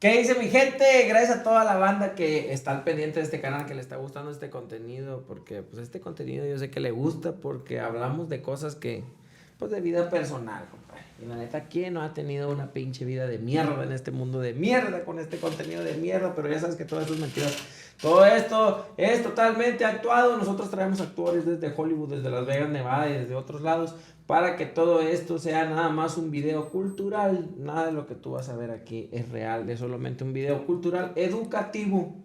¿Qué dice mi gente? Gracias a toda la banda que está al pendiente de este canal, que le está gustando este contenido, porque pues este contenido yo sé que le gusta, porque hablamos de cosas que, pues de vida personal, compadre. Y la neta, ¿quién no ha tenido una pinche vida de mierda en este mundo de mierda, con este contenido de mierda? Pero ya sabes que todo esto es mentira. Todo esto es totalmente actuado. Nosotros traemos actores desde Hollywood, desde Las Vegas, Nevada y desde otros lados, para que todo esto sea nada más un video cultural. Nada de lo que tú vas a ver aquí es real, es solamente un video cultural educativo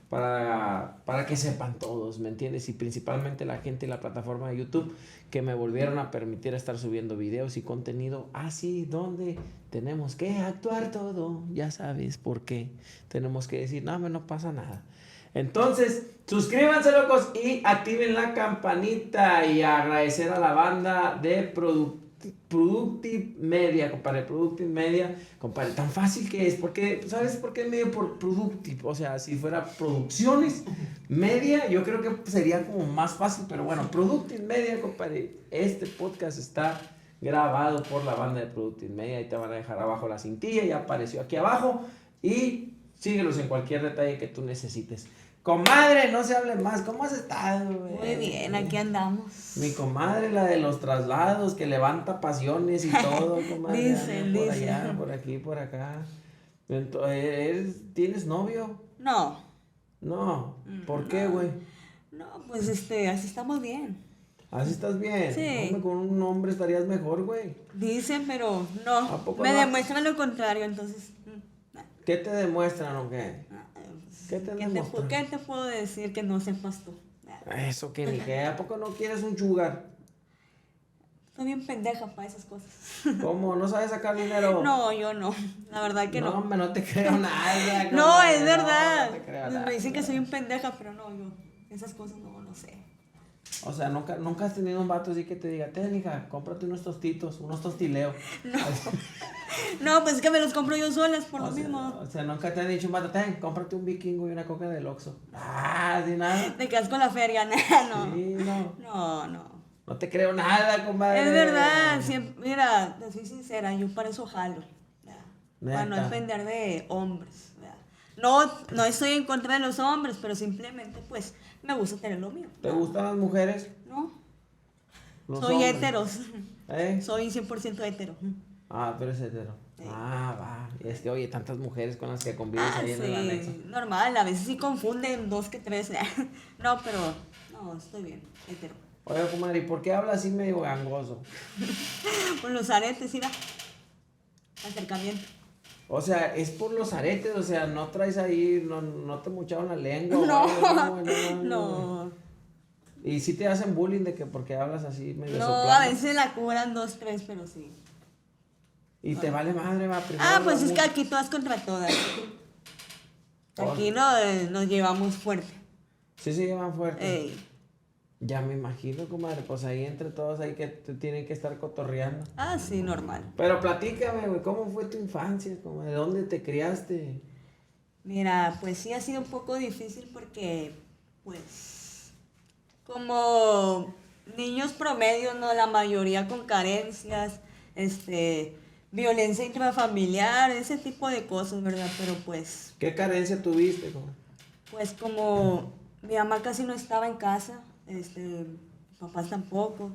para que sepan todos, ¿me entiendes? Y principalmente la gente y la plataforma de YouTube que me volvieron a permitir estar subiendo videos y contenido así, donde tenemos que actuar todo, ya sabes por qué. Tenemos que decir, no pasa nada. Entonces, suscríbanse, locos, y activen la campanita. Y agradecer a la banda de Productive Media, compadre. Productive Media, compadre, tan fácil que es. Porque, ¿sabes por qué medio por Productive? O sea, si fuera Producciones Media, yo creo que sería como más fácil. Pero bueno, Productive Media, compadre. Este podcast está grabado por la banda de Productive Media. Ahí te van a dejar abajo la cintilla. Ya apareció aquí abajo. Y síguelos en cualquier detalle que tú necesites. Comadre, no se hable más. ¿Cómo has estado, güey? Muy bien, aquí andamos. Mi comadre, la de los traslados, que levanta pasiones y todo, comadre. Dicen. Por allá, por aquí, por acá. Entonces, ¿tienes novio? No. No. ¿Por qué, güey? No, pues así estamos bien. ¿Así estás bien? Sí. Hombre, con un hombre estarías mejor, güey. Dicen, pero ¿A no. poco Me no? demuestran lo contrario, entonces. ¿Qué te demuestran o qué? ¿Qué te demuestran? ¿Qué te puedo decir que no sepas tú? Eso que ni qué. ¿A poco no quieres un sugar? Soy bien pendeja para esas cosas. ¿Cómo? ¿No sabes sacar dinero? No, yo no. La verdad que no. No, hombre, no te creo nada. No, comadre, es verdad. No te creo Me nada. dicen que soy un pendeja, pero no, yo. Esas cosas no sé. O sea, nunca has tenido un vato así que te diga, hija, cómprate unos tostitos, unos tostileos. No, pues es que me los compro yo solas por lo sea, mismo. O sea, nunca te han dicho un vato, cómprate un vikingo y una coca del Oxxo. Sin nada. Te quedas con la feria, no. Sí, no. No. No te creo nada, compadre. Es verdad, mira, te soy sincera, yo para eso jalo. Neta. Para no depender de hombres. No estoy en contra de los hombres, pero simplemente pues me gusta tener lo mío. ¿Te gustan las mujeres? No. Los Soy hombres. heteros. ¿Eh? Soy 100% hetero. Pero es hetero. Sí. Va. Y es que, oye, tantas mujeres con las que convives ahí en el Sí, anexo. normal, a veces sí confunden 2 que 3. No, pero no, estoy bien, hetero. Oye, comadre, ¿y por qué hablas así medio gangoso? Con los aretes, mira. Acercamiento. O sea, es por los aretes, o sea, no traes ahí, no te mocharon la lengua. o No, algo, no. Y sí te hacen bullying de que porque hablas así medio No, soplando. a veces la curan 2, 3, pero sí. Y te vale madre, va primero. Pues la es que mu- aquí todas contra todas. Oh. Aquí nos llevamos fuerte. Sí se llevan fuerte. Ey. Ya me imagino, comadre, pues ahí entre todos ahí que te tienen que estar cotorreando. Sí, normal. Pero platícame, güey, ¿cómo fue tu infancia, comadre? ¿Dónde te criaste? Mira, pues sí ha sido un poco difícil porque, pues, como niños promedio, ¿no? La mayoría con carencias, violencia intrafamiliar, ese tipo de cosas, ¿verdad? Pero pues, ¿Qué carencia tuviste, comadre? pues como mi mamá casi no estaba en casa, mis papás tampoco,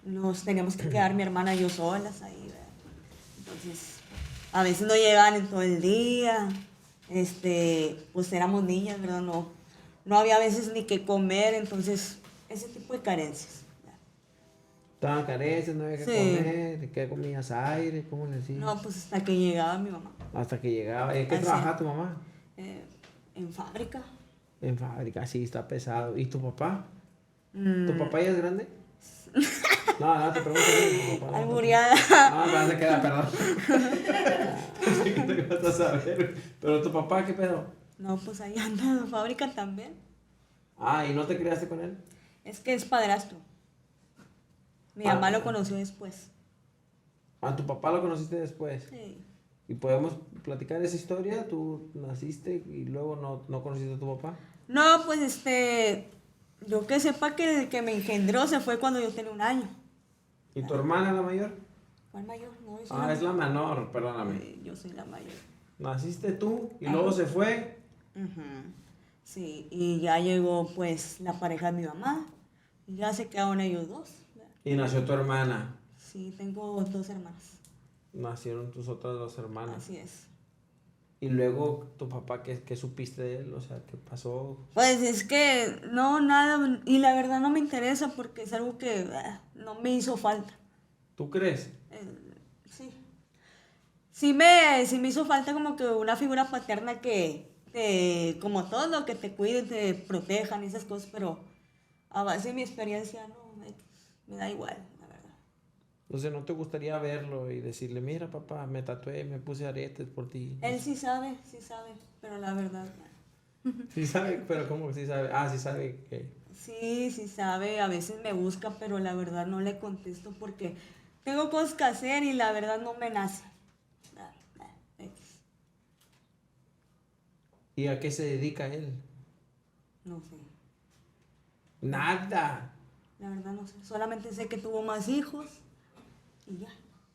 nos teníamos que quedar mi hermana y yo solas ahí, ¿verdad? Entonces, a veces no llegaban en todo el día, pues éramos niñas, ¿verdad? No había a veces ni que comer, entonces, ese tipo de carencias. ¿Verdad? Estaban carencias, no había que Sí. comer, ¿qué comías? Aire, ¿cómo le decías? No, pues hasta que llegaba mi mamá, Hasta que llegaba. ¿En qué Así. trabajaba tu mamá? en fábrica. En fábrica, sí, está pesado. ¿Y tu papá? ¿Tu papá ya es grande? No, te pregunto. ¿Tu papá? Albureada. No se queda, perdón. Pensé que te ibas a saber. Pero tu papá, ¿qué pedo? No, pues ahí anda en fábrica también. ¿Y no te criaste con él? Es que es padrastro. Mi mamá lo conoció después. ¿Tu papá lo conociste después? Sí. ¿Y podemos platicar esa historia? ¿Tú naciste y luego no conociste a tu papá? No, pues yo que sepa que el que me engendró se fue cuando yo tenía 1 año. ¿Y tu hermana la mayor? ¿Cuál mayor? No, yo soy Es la menor, perdóname. Yo soy la mayor. Naciste tú y luego se fue. Ujú. Sí, y ya llegó pues la pareja de mi mamá. Y ya se quedaron ellos dos. Y nació tu hermana. Sí, tengo 2 hermanas. Nacieron tus otras 2 hermanas. Así es. Y luego tu papá, ¿qué supiste de él? O sea, ¿qué pasó? Pues es que no, nada, y la verdad no me interesa porque es algo que no me hizo falta. ¿Tú crees? Sí. Sí me hizo falta como que una figura paterna que como todo, que te cuiden, te protejan y esas cosas, pero a base de mi experiencia, no, me da igual, la verdad. O sea, ¿no te gustaría verlo y decirle, mira papá, me tatué, me puse aretes por ti? Él sí sabe, pero la verdad, Sí sabe, pero ¿cómo sí sabe? Ah, sí sabe que... sí sabe, a veces me busca, pero la verdad no le contesto porque tengo cosas que hacer y la verdad no me nace. Ah, X. ¿Y a qué se dedica él? No sé, Nada. la verdad no sé. Solamente sé que tuvo más hijos y ya,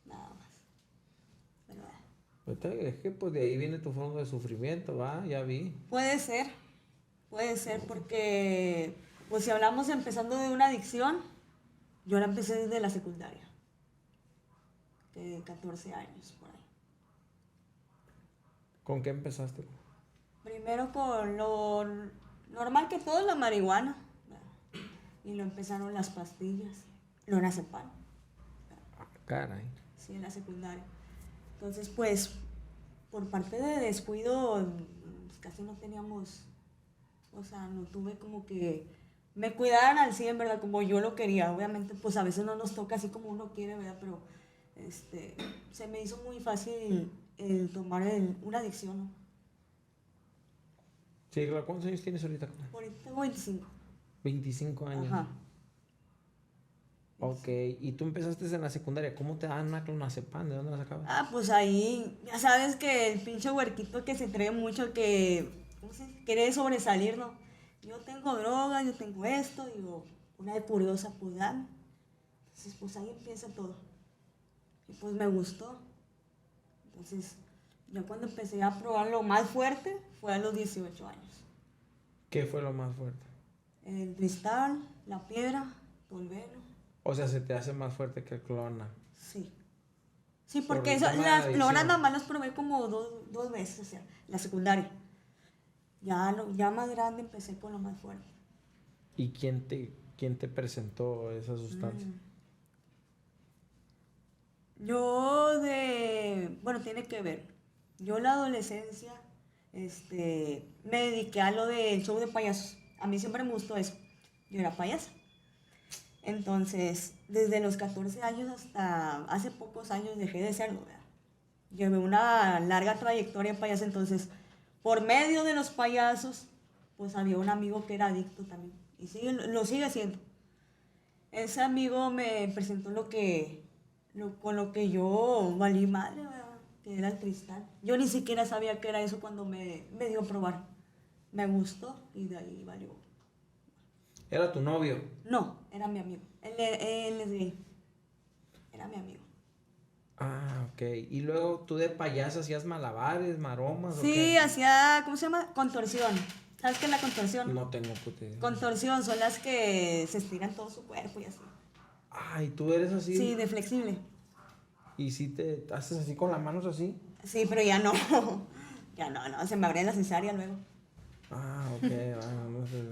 nada más. Pero, Es que pues de ahí viene tu fondo de sufrimiento, ¿va? Ya vi. puede ser porque, pues si hablamos empezando de una adicción, yo la empecé desde la secundaria, de 14 años por ahí. ¿Con qué empezaste? Primero con lo normal que todo, la marihuana, ¿verdad? Y lo empezaron las pastillas, lorazepam, Ah, caray. sí, en la secundaria. Entonces, pues, por parte de descuido, pues, casi no teníamos, o sea, no tuve como que me cuidaran al 100, ¿verdad? Como yo lo quería. Obviamente, pues a veces no nos toca así como uno quiere, ¿verdad? Pero se me hizo muy fácil el tomar una adicción, ¿no? Sí, claro, ¿cuántos años tienes ahorita? Ahorita tengo 25. 25 años. Ajá. Ok, y tú empezaste en la secundaria. ¿Cómo te dan una clonazepam? ¿De dónde la sacabas? Ah, pues ahí, ya sabes que el pinche huerquito que se cree mucho que, ¿cómo se dice? Quiere sobresalir, ¿no? Yo tengo droga, yo tengo esto, digo, una de curiosa, pues dame. Entonces, pues ahí empieza todo. Y pues me gustó. Entonces, yo cuando empecé a probar lo más fuerte fue a los 18 años. ¿Qué fue lo más fuerte? El cristal, la piedra, tolveno, O sea, se te hace más fuerte que el clona. sí. Sí, Por porque el tema de la las loras adicción. nada más las probé como dos veces, o sea, la secundaria. Ya más grande empecé con lo más fuerte. ¿Y quién te presentó esa sustancia? Bueno, tiene que ver. Yo en la adolescencia, me dediqué a lo del show de payasos. A mí siempre me gustó eso. Yo era payasa. Entonces, desde los 14 años hasta hace pocos años dejé de serlo, ¿verdad? Llevé una larga trayectoria en payaso, entonces, por medio de los payasos, pues había un amigo que era adicto también. Y lo sigue siendo. Ese amigo me presentó con lo que yo valí madre, ¿verdad? Que era el cristal. Yo ni siquiera sabía que era eso cuando me dio a probar. Me gustó y de ahí valió. ¿Era tu novio? No, era mi amigo. Él es gay. Era mi amigo. Ah, ok. Y luego tú de payasa hacías malabares, maromas o Sí, qué? hacía, ¿cómo se llama? Contorsión. ¿Sabes qué es la contorsión? No tengo puta idea. Contorsión son las que se estiran todo su cuerpo y así. Ay, tú eres así. Sí, de flexible. ¿Y si te haces así con las manos así? Sí, pero ya no. Ya no, se me abría la cesárea luego. Ah, ok, bueno, no sé.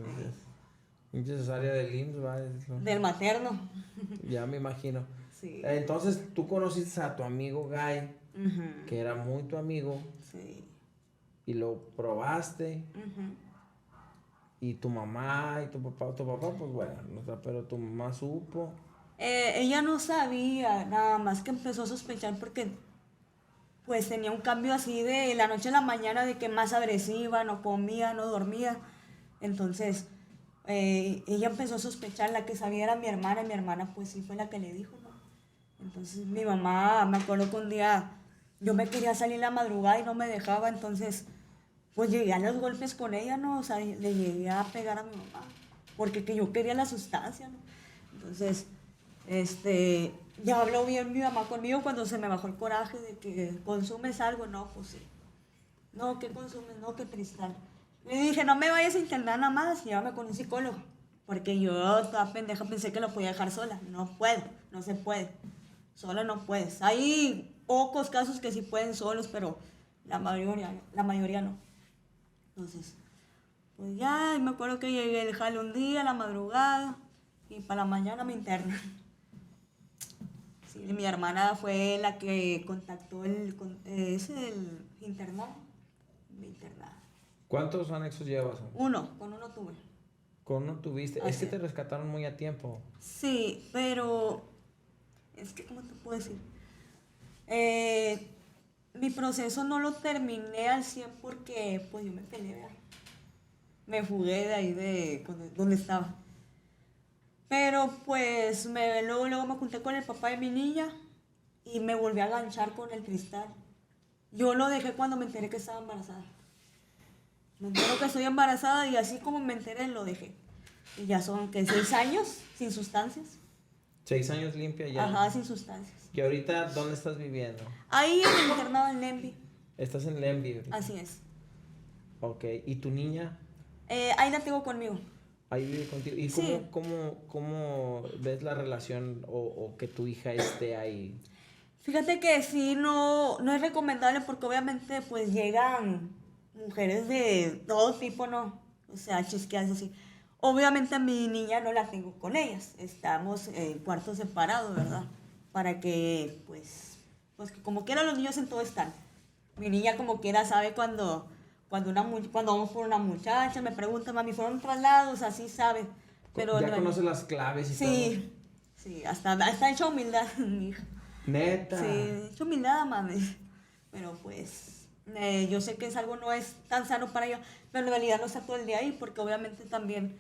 Pinche cesárea del IMSS, va. Del materno. Ya me imagino. Sí. Entonces tú conociste a tu amigo Guy, Ujú, que era muy tu amigo, sí. y lo probaste, Ujú. y tu mamá y tu papá, pues bueno, no sé, pero tu mamá supo. Ella no sabía, nada más que empezó a sospechar porque pues tenía un cambio así de la noche a la mañana de que más agresiva, no comía, no dormía. Entonces, ella empezó a sospechar, la que sabía era y mi hermana pues sí fue la que le dijo, ¿no? Entonces mi mamá, me acuerdo que un día yo me quería salir en la madrugada y no me dejaba, entonces pues llegué a los golpes con ella, ¿no? O sea, le llegué a pegar a mi mamá, porque que yo quería la sustancia, ¿no? Entonces, ya habló bien mi mamá conmigo cuando se me bajó el coraje de que consumes algo, no, pues sí. no, ¿qué consumes? No, que cristal. Le dije, no me vayas a internar nada más, llévame con un psicólogo. Porque yo, toda pendeja, pensé que lo podía dejar sola. No puedo, no se puede. Sola no puedes. Hay pocos casos que sí pueden solos, pero la mayoría no. Entonces, pues ya, y me acuerdo que llegué al jale un día, a la madrugada, y para la mañana me internan. Sí, mi hermana fue la que contactó es el internado. Me internaron. ¿Cuántos anexos llevas? Con uno tuve. ¿Con uno tuviste? Es Así que es. te rescataron muy a tiempo. Sí, pero es que, ¿cómo te puedo decir? Eh, Mi proceso no lo terminé al 100 porque pues yo me peleé, ¿verdad? Me fugué de ahí donde estaba. Pero pues luego me junté con el papá de mi niña y me volví a enganchar con el cristal. Yo lo dejé cuando me enteré que estaba embarazada. Me entero que estoy embarazada y así como me enteré lo dejé. Y ya son, ¿qué? 6 años sin sustancias. 6 años limpia ya. Ajá, sin sustancias. ¿Y ahorita dónde estás viviendo? Ahí en el internado en Lemby. Estás en Lemby ahorita. Así es. Ok, ¿y tu niña? Ahí la tengo conmigo. Ahí vive contigo. ¿Y Sí. cómo ves la relación o que tu hija esté ahí? Fíjate que sí, no es recomendable porque obviamente pues llegan mujeres de todo tipo, ¿no? O sea, chisqueadas así. Obviamente a mi niña no la tengo con ellas. Estamos en cuartos separados, ¿verdad? Para que pues que como quiera los niños en todo están. Mi niña como quiera sabe cuando vamos por una muchacha, me pregunta, mami, ¿fueron traslados? Así sabe. Pero ¿Ya conoces las claves y todo? sí, sí, hasta hecha humildad, mi hija. Neta. Sí, hecho humildad, mami. Pero pues, yo sé que es algo no es tan sano para ella, pero en realidad no está todo el día ahí, porque obviamente también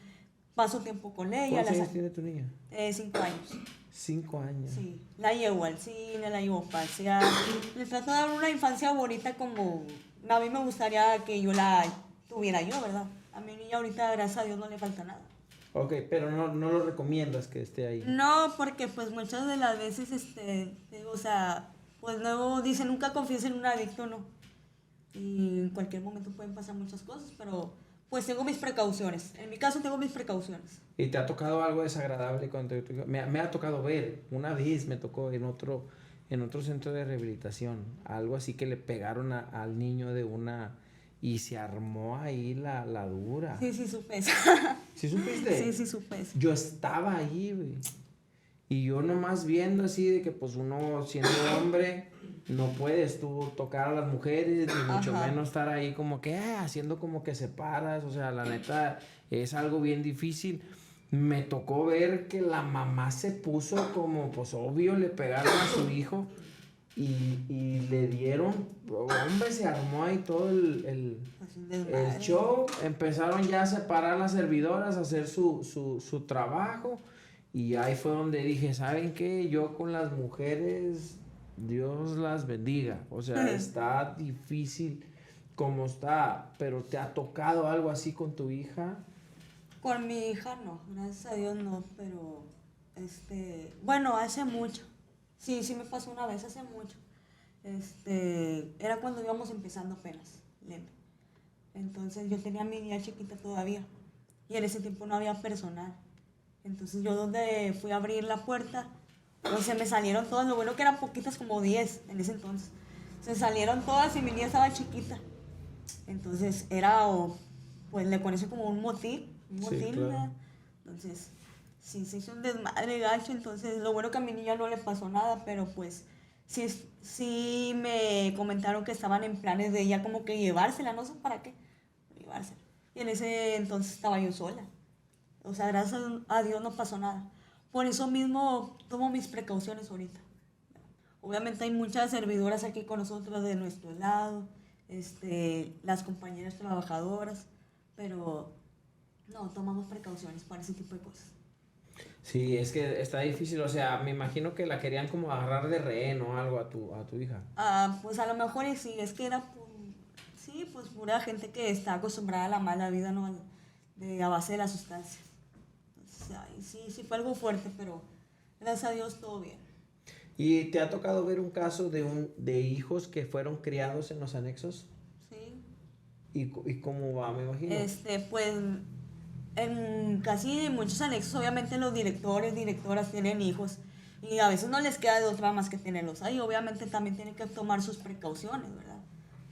paso tiempo con ella. ¿Cuántos años tiene tu niña? 5 años. 5 años. Sí, la llevo al cine, la llevo a pasear. Le trato de dar una infancia bonita como a mí me gustaría que yo la tuviera yo, ¿verdad? A mi niña ahorita, gracias a Dios, no le falta nada. Ok, pero no lo recomiendas que esté ahí. No, porque pues muchas de las veces, digo, o sea, pues luego dice nunca confíes en un adicto, ¿no? Y en cualquier momento pueden pasar muchas cosas, pero pues tengo mis precauciones. En mi caso tengo mis precauciones. ¿Y te ha tocado algo desagradable cuando tu hija? Me ha tocado ver, una vez me tocó en otro centro de rehabilitación, algo así que le pegaron al niño de una y se armó ahí la dura. Sí, sí, supe eso. ¿Sí supiste? Sí, sí, supe eso. Yo estaba ahí, güey. Y yo nomás viendo así de que pues uno siendo hombre no puedes tú tocar a las mujeres, ni mucho Ajá. menos estar ahí como que haciendo como que separas, o sea, la neta es algo bien difícil. Me tocó ver que la mamá se puso como, pues obvio, le pegaron a su hijo y le dieron, hombre, se armó ahí todo el Pues un desmadre. el show. Empezaron ya a separar las servidoras, a hacer su trabajo. Y ahí fue donde dije, ¿saben qué? Yo con las mujeres, Dios las bendiga. O sea, está difícil como está, pero ¿te ha tocado algo así con tu hija? Con mi hija no, gracias a Dios no, pero bueno, hace mucho. Sí, sí me pasó una vez hace mucho. Era cuando íbamos empezando apenas, Lembe. Entonces yo tenía a mi niña chiquita todavía y en ese tiempo no había personal. Entonces yo donde fui a abrir la puerta, pues se me salieron todas, lo bueno que eran poquitas, como 10 en ese entonces. Se salieron todas y mi niña estaba chiquita. Entonces pues le conoce como un motín, Sí, claro. ¿verdad? Entonces, sí, se hizo un desmadre gacho, entonces lo bueno que a mi niña no le pasó nada, pero pues sí me comentaron que estaban en planes de ella como que llevársela, no sé para qué, llevársela. Y en ese entonces estaba yo sola. O sea, gracias a Dios no pasó nada. Por eso mismo tomo mis precauciones ahorita. Obviamente hay muchas servidoras aquí con nosotros de nuestro lado, las compañeras trabajadoras, pero no, tomamos precauciones para ese tipo de cosas. Sí, es que está difícil, o sea, me imagino que la querían como agarrar de rehén o algo a tu hija. Pues a lo mejor y sí, es que era sí, pues pura gente que está acostumbrada a la mala vida, ¿no? A base de las sustancias. Entonces, sí fue algo fuerte, pero gracias a Dios todo bien. ¿Y te ha tocado ver un caso de hijos que fueron criados en los anexos? Sí, ¿Y cómo va, me imagino? Pues en casi muchos anexos, obviamente los directores, directoras tienen hijos y a veces no les queda de otra más que tenerlos ahí. Obviamente también tienen que tomar sus precauciones, ¿verdad?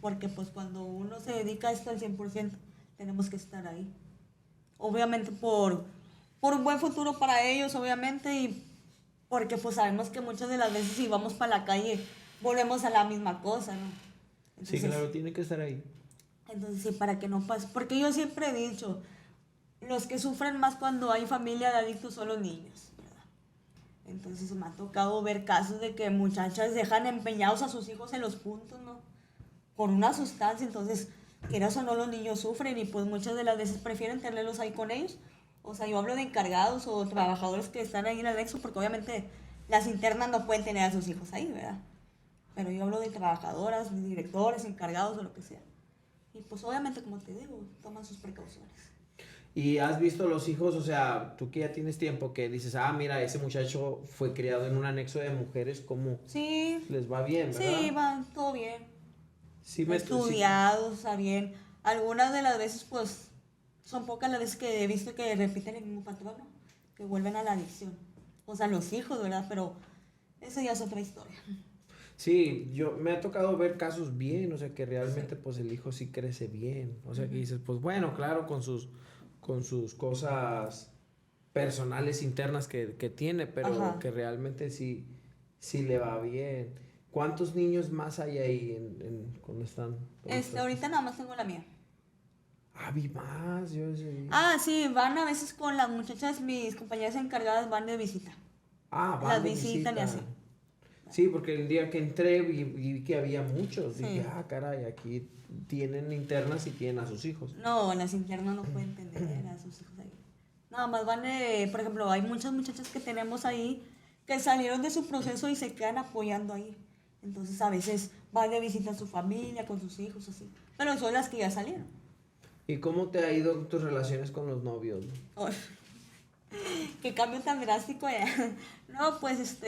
Porque pues cuando uno se dedica a esto al 100%, tenemos que estar ahí. Obviamente por un buen futuro para ellos, obviamente, y porque pues sabemos que muchas de las veces si vamos para la calle, volvemos a la misma cosa, ¿no? Sí, Entonces, claro, tiene que estar ahí. entonces sí, para que no pase. Porque yo siempre he dicho, los que sufren más cuando hay familia de adictos son los niños, ¿verdad? Entonces me ha tocado ver casos de que muchachas dejan empeñados a sus hijos en los puntos, ¿no? Por una sustancia, entonces, quieras o no, los niños sufren y pues muchas de las veces prefieren tenerlos ahí con ellos. O sea, yo hablo de encargados o trabajadores que están ahí en el anexo, porque obviamente las internas no pueden tener a sus hijos ahí, ¿verdad? Pero yo hablo de trabajadoras, de directores, encargados o lo que sea. Y pues obviamente, como te digo, toman sus precauciones. ¿Y has visto los hijos, o sea, tú que ya tienes tiempo, que dices, ah, mira, ese muchacho fue criado en un anexo de mujeres, ¿cómo Sí, les va bien, verdad? sí, van todo bien. Sí, Estudiados, está bien. Algunas de las veces, pues, son pocas las veces que he visto que repiten el mismo patrón, ¿no? Que vuelven a la adicción. O sea, los hijos, ¿verdad? Pero eso ya es otra historia. sí, yo me ha tocado ver casos bien, o sea, que realmente Sí. pues el hijo sí crece bien, o sea, que dices, pues bueno, claro, con sus cosas personales internas que tiene, pero Ajá. que realmente sí le va bien. ¿Cuántos niños más hay ahí cuando estás? Ahorita nada más tengo la mía. Ah, vi más, yo sí. Ah, sí, van a veces con las muchachas, mis compañeras encargadas van de visita. Ah, van Las de visitan y visita. así. Sí, porque el día que entré vi que había muchos. Dije, Sí. ah, caray, aquí tienen internas y tienen a sus hijos. No, las internas no pueden tener a sus hijos ahí. Nada más van, por ejemplo, hay muchas muchachas que tenemos ahí que salieron de su proceso y se quedan apoyando ahí. Entonces a veces van de visita a su familia, con sus hijos, así. Pero son las que ya salieron. ¿Y cómo te ha ido tus relaciones con los novios? Ay, qué cambio tan drástico, eh. No, pues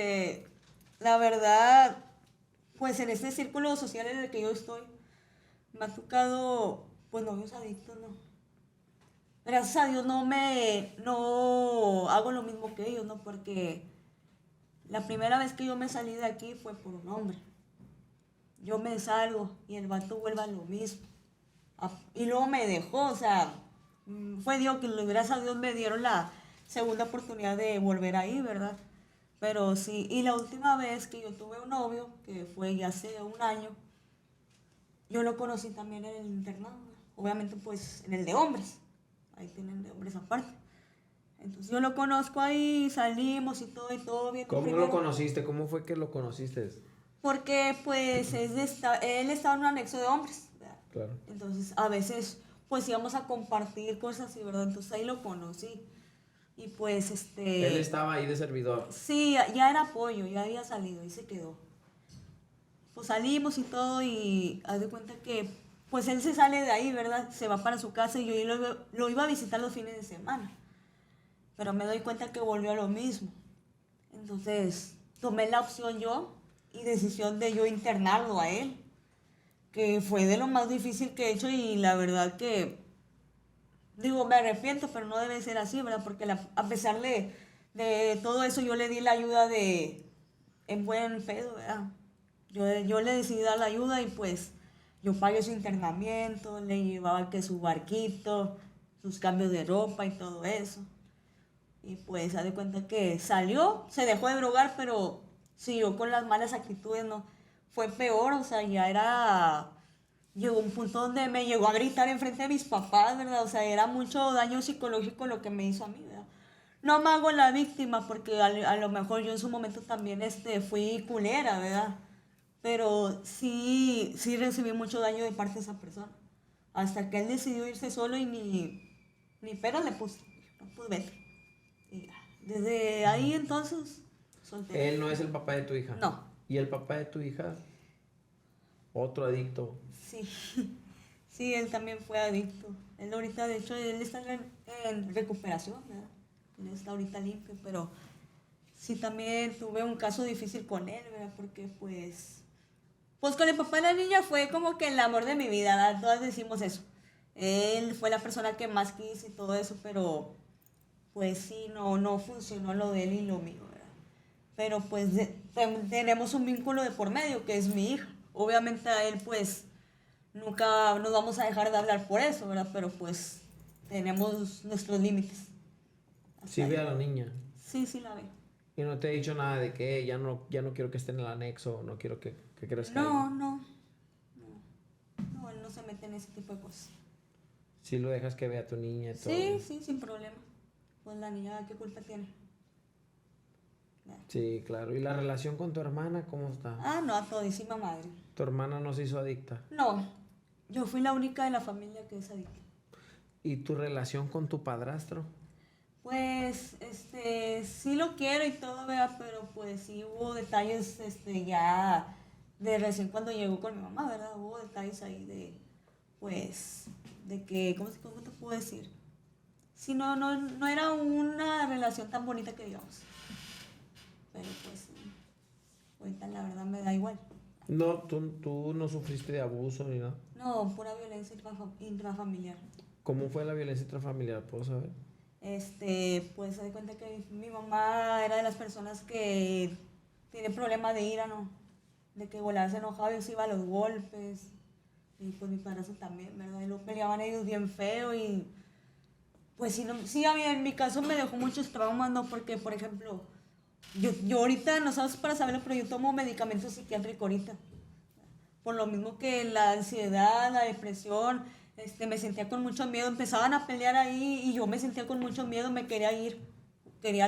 la verdad, pues en este círculo social en el que yo estoy, me ha tocado, pues novios adictos, ¿no? Gracias a Dios no hago lo mismo que ellos, ¿no? Porque la primera vez que yo me salí de aquí fue por un hombre. Yo me salgo y el vato vuelve a lo mismo. Y luego me dejó, o sea, fue Dios que gracias a Dios me dieron la segunda oportunidad de volver ahí, ¿verdad? Pero sí, y la última vez que yo tuve un novio, que fue ya hace un año, yo lo conocí también en el internado, ¿no? Obviamente pues en el de hombres, ahí tienen de hombres aparte. Entonces yo lo conozco ahí, salimos y todo bien de ¿Cómo lo primero. conociste? ¿Cómo fue que lo conociste? Porque pues él estaba en un anexo de hombres, ¿verdad? Claro. Entonces a veces pues íbamos a compartir cosas y verdad, entonces ahí lo conocí. Y pues Él estaba ahí de servidor. sí, ya era apoyo, ya había salido y se quedó. Pues salimos y todo y haz de cuenta que pues él se sale de ahí, ¿verdad? Se va para su casa y yo lo iba a visitar los fines de semana. Pero me doy cuenta que volvió a lo mismo. Entonces tomé la opción yo y decisión de yo internarlo a él, que fue de lo más difícil que he hecho y la verdad que, digo, me arrepiento, pero no debe ser así, ¿verdad? Porque a pesar de todo eso yo le di la ayuda en buen pedo, ¿verdad? Yo le decidí dar la ayuda y pues yo pagué su internamiento, le llevaba que su barquito, sus cambios de ropa y todo eso. Y pues, se de cuenta que salió, se dejó de drogar, pero siguió con las malas actitudes, ¿no? Fue peor, o sea, ya era... Llegó un punto donde me llegó a gritar enfrente de mis papás, ¿verdad? O sea, era mucho daño psicológico lo que me hizo a mí, ¿verdad? No me hago la víctima porque a lo mejor yo en su momento también fui culera, ¿verdad? Pero sí recibí mucho daño de parte de esa persona. Hasta que él decidió irse solo y ni pero le puse. No, pues vete. Y ya. Desde ahí entonces, soltera. Él no es el papá de tu hija. No, ¿Y el papá de tu hija? Otro adicto. sí. Sí, él también fue adicto. Él ahorita, de hecho, él está en recuperación, ¿verdad? Él está ahorita limpio, pero sí también tuve un caso difícil con él, ¿verdad? Porque pues con el papá de la niña fue como que el amor de mi vida, ¿verdad? Todas decimos eso. Él fue la persona que más quise y todo eso, pero pues sí, no funcionó lo de él y lo mío, ¿verdad? Pero pues tenemos un vínculo de por medio, que es mi hija. Obviamente a él pues nunca nos vamos a dejar de hablar por eso, ¿verdad? Pero pues tenemos nuestros límites. Sí Hasta ve ahí. a la niña. Sí, sí la ve. Y no te he dicho nada de que ya no quiero que esté en el anexo, no quiero que crezca ahí. No, él no se mete en ese tipo de cosas. Sí lo dejas que vea a tu niña y todo. Sí, sí, sin problema. Pues la niña, ¿qué culpa tiene? Nada. Sí, claro. ¿Y la relación con tu hermana cómo está? Ah, no, a todísima madre. ¿Tu hermana no se hizo adicta? No, yo fui la única de la familia que es adicta. ¿Y tu relación con tu padrastro? Pues, sí lo quiero y todo, ¿verdad? Pero pues sí hubo detalles, ya de recién cuando llegó con mi mamá, ¿verdad? Hubo detalles ahí de, pues, de que, ¿cómo te puedo decir? Sí, no era una relación tan bonita que digamos. Pero pues, ahorita la verdad me da igual. No, tú no sufriste de abuso ni nada. No, pura violencia intrafamiliar. ¿Cómo fue la violencia intrafamiliar? ¿Puedo saber? Pues se da cuenta que mi mamá era de las personas que tiene problemas de ira, ¿no? De que volaba se enojaba y se iba a los golpes. Y pues mi padrastro también, ¿verdad? Y lo peleaban ellos bien feo y pues sí, sí a mí en mi caso me dejó muchos traumas, ¿no? Porque, por ejemplo, yo ahorita, no sabes para saberlo, pero yo tomo medicamentos psiquiátricos ahorita. Por lo mismo que la ansiedad, la depresión, me sentía con mucho miedo. Empezaban a pelear ahí y yo me sentía con mucho miedo, me quería ir.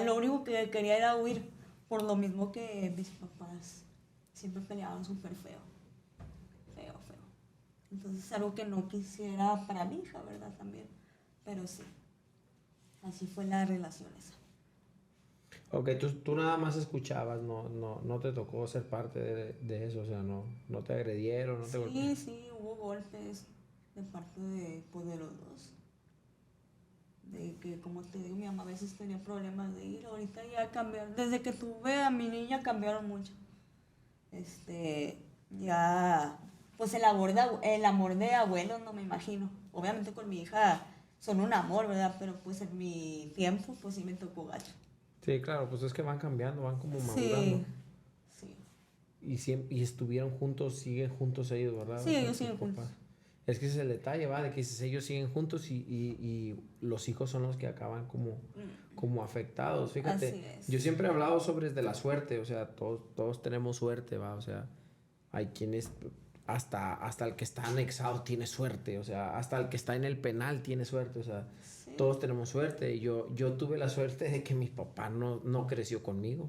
Lo único que quería era huir. Por lo mismo que mis papás siempre peleaban súper feo. Feo, feo. Entonces es algo que no quisiera para mi hija, ¿verdad? También. Pero sí, así fue la relación esa. Ok, tú nada más escuchabas, no te tocó ser parte de eso, o sea, no te agredieron, no te golpearon. Sí, hubo golpes de parte de, pues, de los dos. De que, como te digo, mi mamá a veces tenía problemas de ir. Ahorita ya cambiaron. Desde que tuve a mi niña cambiaron mucho. Ya, pues el amor de abuelos, no me imagino. Obviamente con mi hija son un amor, ¿verdad? Pero pues en mi tiempo, pues sí me tocó gacho. Sí, claro, pues es que van cambiando, van como madurando. Sí, sí. Y estuvieron juntos, siguen juntos ellos, ¿verdad? Sí, O sea, ellos tus siguen juntos. papás. Es que ese es el detalle, ¿va? De que dices, ellos siguen juntos y los hijos son los que acaban como afectados. Fíjate, Así es. yo siempre he hablado sobre de la suerte, o sea, todos tenemos suerte, ¿va? O sea, hay quienes, hasta el que está anexado tiene suerte, o sea, hasta el que está en el penal tiene suerte, o sea, Sí. todos tenemos suerte. Yo tuve la suerte de que mi papá no creció conmigo.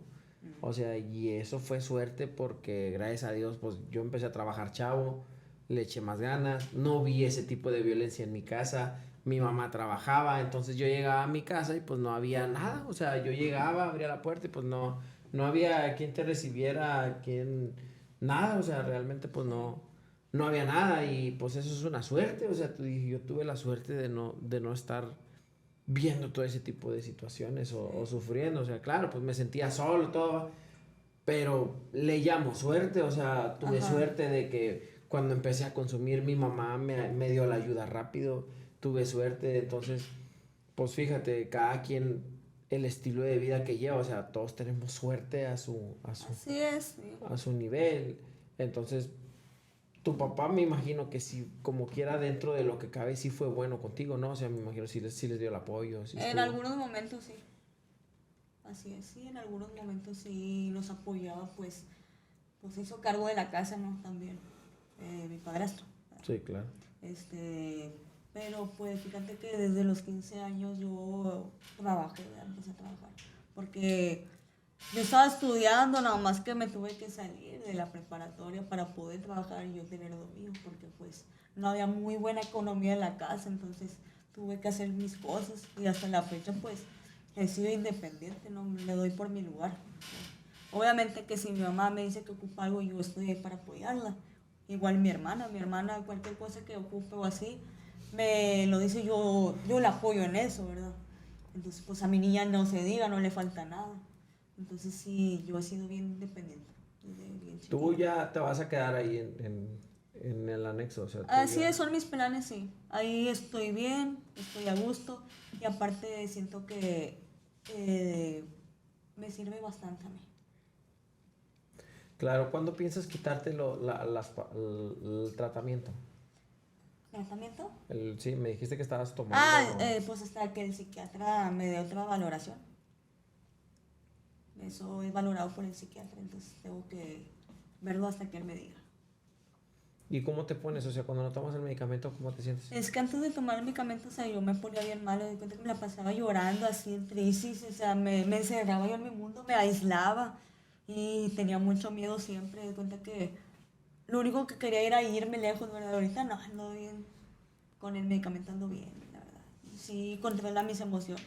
O sea, y eso fue suerte porque gracias a Dios, pues yo empecé a trabajar chavo, le eché más ganas, no vi ese tipo de violencia en mi casa, mi mamá trabajaba, entonces yo llegaba a mi casa y pues no había nada, o sea, yo llegaba, abría la puerta y pues no había quien te recibiera, quien, nada, o sea, realmente pues no había nada y pues eso es una suerte, o sea, yo tuve la suerte de no estar viendo todo ese tipo de situaciones o sufriendo, o sea, claro, pues me sentía solo, todo, pero le llamo suerte, o sea, tuve Ajá. suerte de que cuando empecé a consumir mi mamá me dio la ayuda rápido, tuve suerte, entonces, pues fíjate, cada quien el estilo de vida que lleva, o sea, todos tenemos suerte Así es, sí. a su nivel, entonces tu papá me imagino que sí, como quiera dentro de lo que cabe, sí fue bueno contigo, ¿no? O sea, me imagino sí les dio el apoyo, sí En estuvo. algunos momentos sí. Así es, sí, en algunos momentos sí nos apoyaba, pues se hizo cargo de la casa, ¿no? También, mi padrastro. Sí, claro. Pero pues fíjate que desde los 15 años yo trabajé, ¿verdad? Empecé a trabajar. Porque yo estaba estudiando, nada más que me tuve que salir de la preparatoria para poder trabajar y yo tener lo mío, porque pues no había muy buena economía en la casa, entonces tuve que hacer mis cosas y hasta la fecha pues he sido independiente, no le doy por mi lugar. Obviamente que si mi mamá me dice que ocupa algo, yo estoy ahí para apoyarla. Igual mi hermana, cualquier cosa que ocupe o así, me lo dice, yo la apoyo en eso, ¿verdad? Entonces, pues a mi niña no se diga, no le falta nada. Entonces, sí, yo he sido bien independiente desde bien Tú chiquita. ya te vas a quedar ahí en el anexo, o sea... Así son mis planes, sí. Ahí estoy bien, estoy a gusto y aparte siento que me sirve bastante a mí. Claro, ¿cuándo piensas quitarte el tratamiento? ¿Tratamiento? Sí, me dijiste que estabas tomando... Pues hasta que el psiquiatra me dé otra valoración. Eso es valorado por el psiquiatra, entonces tengo que verlo hasta que él me diga. ¿Y cómo te pones? O sea, cuando no tomas el medicamento, ¿cómo te sientes? Es que antes de tomar el medicamento, o sea, yo me ponía bien mal, de cuenta que me la pasaba llorando, así en crisis, o sea, me encerraba yo en mi mundo, me aislaba y tenía mucho miedo siempre, de cuenta que lo único que quería era irme lejos, ¿verdad? Ahorita no, ando bien, con el medicamento ando bien, la verdad. Sí, controla mis emociones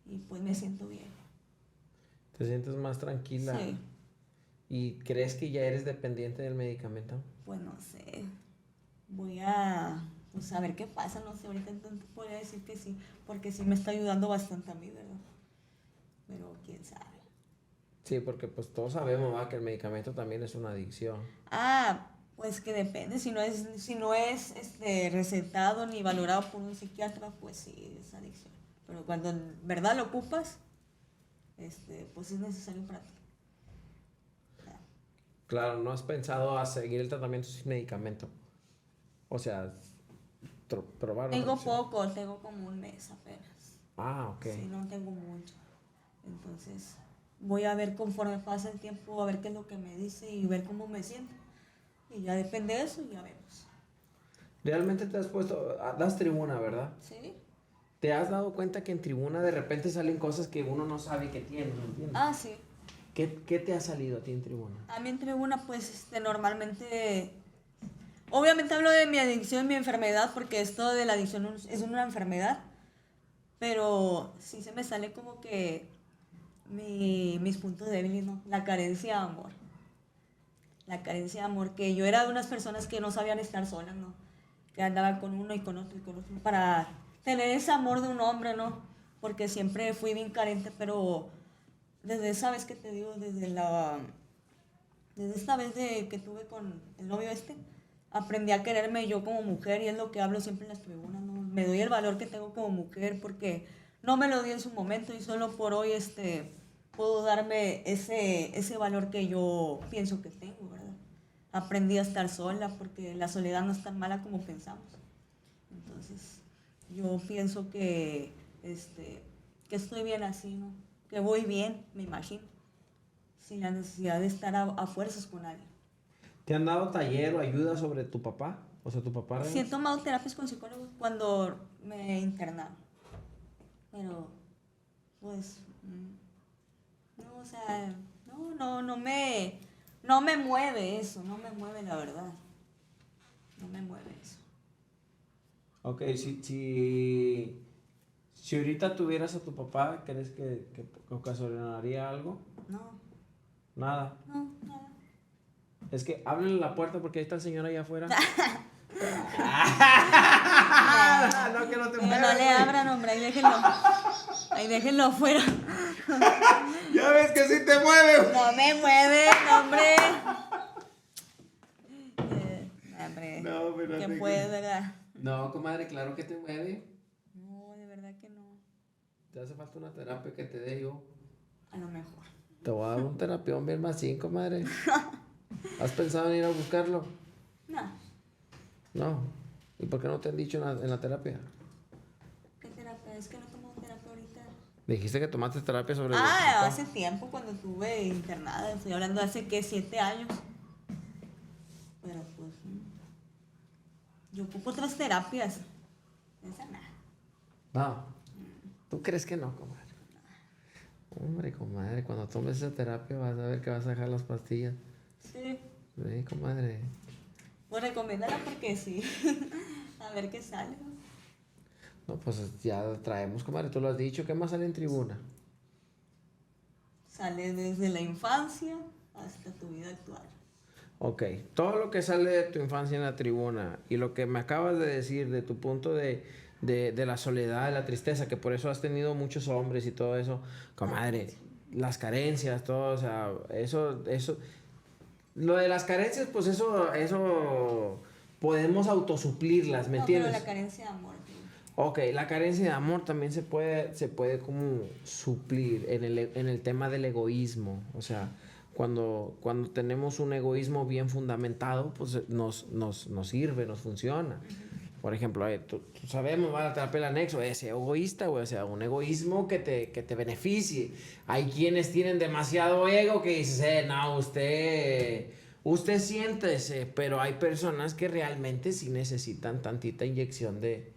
y pues me siento bien. ¿Te sientes más tranquila? Sí. ¿Y crees que ya eres dependiente del medicamento? Pues no sé, voy a pues, a ver qué pasa, no sé, ahorita entonces podría decir que sí, porque sí me está ayudando bastante a mí, ¿verdad? Pero quién sabe. Sí, porque pues todos sabemos, ¿va? Que el medicamento también es una adicción. Pues que depende, si no es recetado ni valorado por un psiquiatra, pues sí, es adicción. Pero cuando en verdad lo ocupas, pues es necesario para ti. Claro, ¿no has pensado a seguir el tratamiento sin medicamento? O sea, probar otra Tengo opción. poco, tengo como un mes apenas. Ok. Sí, no tengo mucho. Entonces, voy a ver conforme pasa el tiempo, a ver qué es lo que me dice y ver cómo me siento. Y ya depende de eso, ya vemos. Realmente te has das tribuna, ¿verdad? ¿Sí? ¿Te has dado cuenta que en tribuna de repente salen cosas que uno no sabe que tiene, ¿me entiendes? Sí. ¿Qué te ha salido a ti en tribuna? A mí en tribuna, pues, normalmente... Obviamente hablo de mi adicción, mi enfermedad, porque esto de la adicción es una enfermedad. Pero sí se me sale como que mis puntos débiles, ¿no? La carencia de amor. La carencia de amor, que yo era de unas personas que no sabían estar solas, ¿no? Que andaban con uno y con otro, para tener ese amor de un hombre, ¿no? Porque siempre fui bien carente, pero desde esa vez que te digo, desde esta vez que tuve con el novio aprendí a quererme yo como mujer y es lo que hablo siempre en las tribunas, ¿no? Me doy el valor que tengo como mujer porque no me lo di en su momento y solo por hoy puedo darme ese valor que yo pienso que tengo, ¿verdad? Aprendí a estar sola porque la soledad no es tan mala como pensamos. Entonces, yo pienso que estoy bien así, ¿no? Que voy bien, me imagino, sin la necesidad de estar a fuerzas con alguien. ¿Te han dado taller o ayuda sobre tu papá? O sea, tu papá... Sí he tomado terapias con psicólogos cuando me internaron. Pero, pues, no, o sea, no me mueve eso, no me mueve la verdad. No me mueve eso. Ok, si ahorita tuvieras a tu papá, ¿crees que ocasionaría algo? No, Nada. no, nada. Es que háblenle a la puerta porque ahí está el señor allá afuera. No, que no te muevas, No le güey. abran, hombre, ahí déjenlo. Ahí déjenlo afuera. Ya ves que sí te mueve, güey. No me mueve, hombre. Hombre. No, pero ¿Qué te- puede, verdad? No, comadre, claro que te mueve. No, de verdad que no. Te hace falta una terapia que te dé yo. A lo mejor. Te voy a dar un terapión bien machín, comadre. ¿Has pensado en ir a buscarlo? No. No. ¿Y por qué no te han dicho en la terapia? ¿Qué terapia? Es que no tomo terapia ahorita. Dijiste que tomaste terapia sobre tu Ah, papá. hace tiempo cuando estuve internada. Estoy hablando de hace, ¿qué? 7 años. Pero pues, yo ocupo otras terapias. Esa nada. No. ¿Tú crees que no, comadre? Hombre, comadre, cuando tomes esa terapia vas a ver que vas a dejar las pastillas. Sí. Sí, comadre. Pues recomiéndala porque sí. A ver qué sale. No, pues ya traemos, comadre, tú lo has dicho. ¿Qué más sale en tribuna? Sale desde la infancia hasta tu vida actual. Ok, todo lo que sale de tu infancia en la tribuna y lo que me acabas de decir de tu punto de la soledad, de la tristeza, que por eso has tenido muchos hombres y todo eso, comadre, las carencias, todo, o sea, eso, Lo de las carencias, pues eso podemos autosuplirlas, ¿me entiendes? Pero la carencia de amor, tío. Ok, la carencia de amor también se puede como suplir en el tema del egoísmo. O sea, cuando tenemos un egoísmo bien fundamentado, pues nos sirve, nos funciona. Por ejemplo, tú sabemos, va a la terapia del anexo, ese egoísta, güey, o sea, un egoísmo que te beneficie. Hay quienes tienen demasiado ego que dices, no, usted siéntese, pero hay personas que realmente sí necesitan tantita inyección de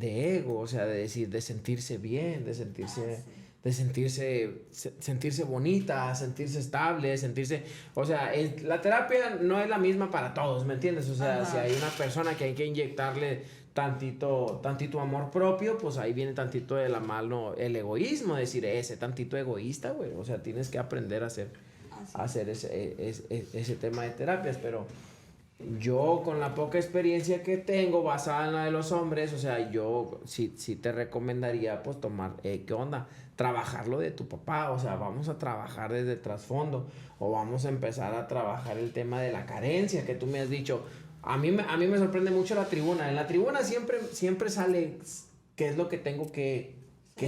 ego, o sea, de decir, de sentirse bien, de sentirse bonita, sentirse estable, o sea, la terapia no es la misma para todos, ¿me entiendes? O sea, si hay una persona que hay que inyectarle tantito amor propio, pues ahí viene tantito de la mano el egoísmo, decir, ese tantito egoísta, güey, o sea, tienes que aprender a hacer ese tema de terapias, pero yo, con la poca experiencia que tengo basada en la de los hombres, o sea, yo sí te recomendaría, pues, tomar, ¿qué onda? Trabajarlo de tu papá, o sea, vamos a trabajar desde el trasfondo, o vamos a empezar a trabajar el tema de la carencia que tú me has dicho. A mí me sorprende mucho la tribuna. En la tribuna siempre sale qué es lo que tengo que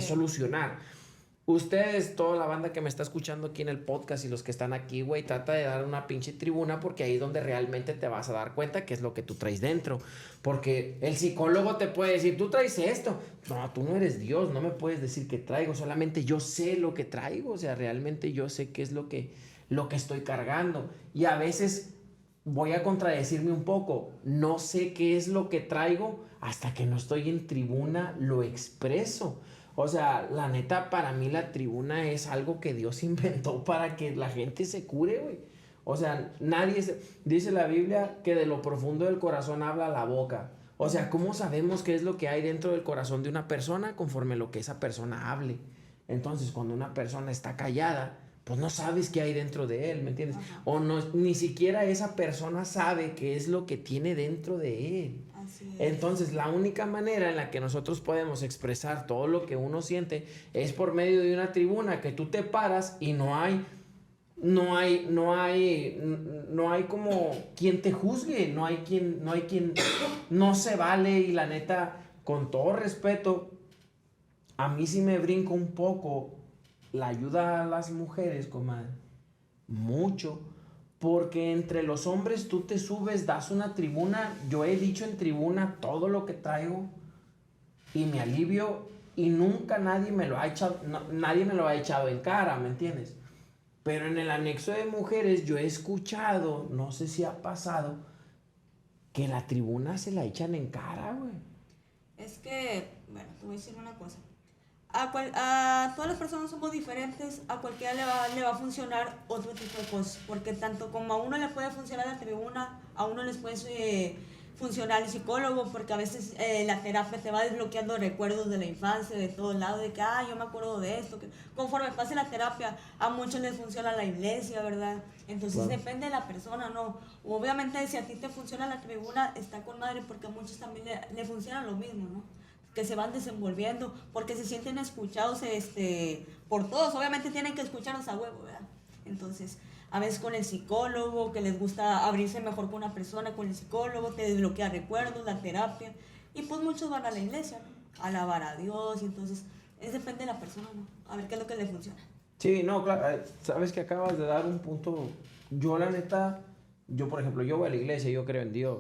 solucionar. Ustedes, toda la banda que me está escuchando aquí en el podcast y los que están aquí, güey, trata de dar una pinche tribuna porque ahí es donde realmente te vas a dar cuenta qué es lo que tú traes dentro. Porque el psicólogo te puede decir, tú traes esto. No, tú no eres Dios, no me puedes decir que traigo, solamente yo sé lo que traigo, o sea, realmente yo sé qué es lo que estoy cargando. Y a veces voy a contradecirme un poco, no sé qué es lo que traigo hasta que no estoy en tribuna, lo expreso. O sea, la neta, para mí la tribuna es algo que Dios inventó para que la gente se cure, güey. O sea, dice la Biblia que de lo profundo del corazón habla la boca. O sea, ¿cómo sabemos qué es lo que hay dentro del corazón de una persona conforme lo que esa persona hable? Entonces, cuando una persona está callada, pues no sabes qué hay dentro de él, ¿me entiendes? Ajá. O no, ni siquiera esa persona sabe qué es lo que tiene dentro de él. Así es. Entonces, la única manera en la que nosotros podemos expresar todo lo que uno siente es por medio de una tribuna que tú te paras y no hay como quien te juzgue, no hay quien no se vale. Y la neta, con todo respeto, a mí sí me brinca un poco la ayuda a las mujeres, comadre, mucho. Porque entre los hombres tú te subes, das una tribuna. Yo he dicho en tribuna todo lo que traigo y me alivio, y nunca nadie me lo ha echado en cara, ¿me entiendes? Pero en el anexo de mujeres yo he escuchado, no sé si ha pasado, que la tribuna se la echan en cara, güey. Es que, bueno, te voy a decir una cosa. A todas las personas somos diferentes, a cualquiera le va a funcionar otro tipo de cosas, porque tanto como a uno le puede funcionar la tribuna, a uno les puede funcionar el psicólogo, porque a veces la terapia te va desbloqueando recuerdos de la infancia, de todos lados, de que, yo me acuerdo de esto, que conforme pase la terapia, a muchos les funciona la iglesia, ¿verdad? Entonces depende de la persona, ¿no? Obviamente si a ti te funciona la tribuna, está con madre, porque a muchos también le funciona lo mismo, ¿no? Que se van desenvolviendo, porque se sienten escuchados por todos. Obviamente tienen que escucharnos a huevo, ¿verdad? Entonces, a veces con el psicólogo, que les gusta abrirse mejor con una persona, con el psicólogo, te desbloquea recuerdos, la terapia. Y pues muchos van a la iglesia, ¿no? A alabar a Dios, y entonces, depende de la persona, ¿no? A ver qué es lo que le funciona. Sí, no, claro, sabes que acabas de dar un punto. Yo, la neta, por ejemplo, yo voy a la iglesia, yo creo en Dios.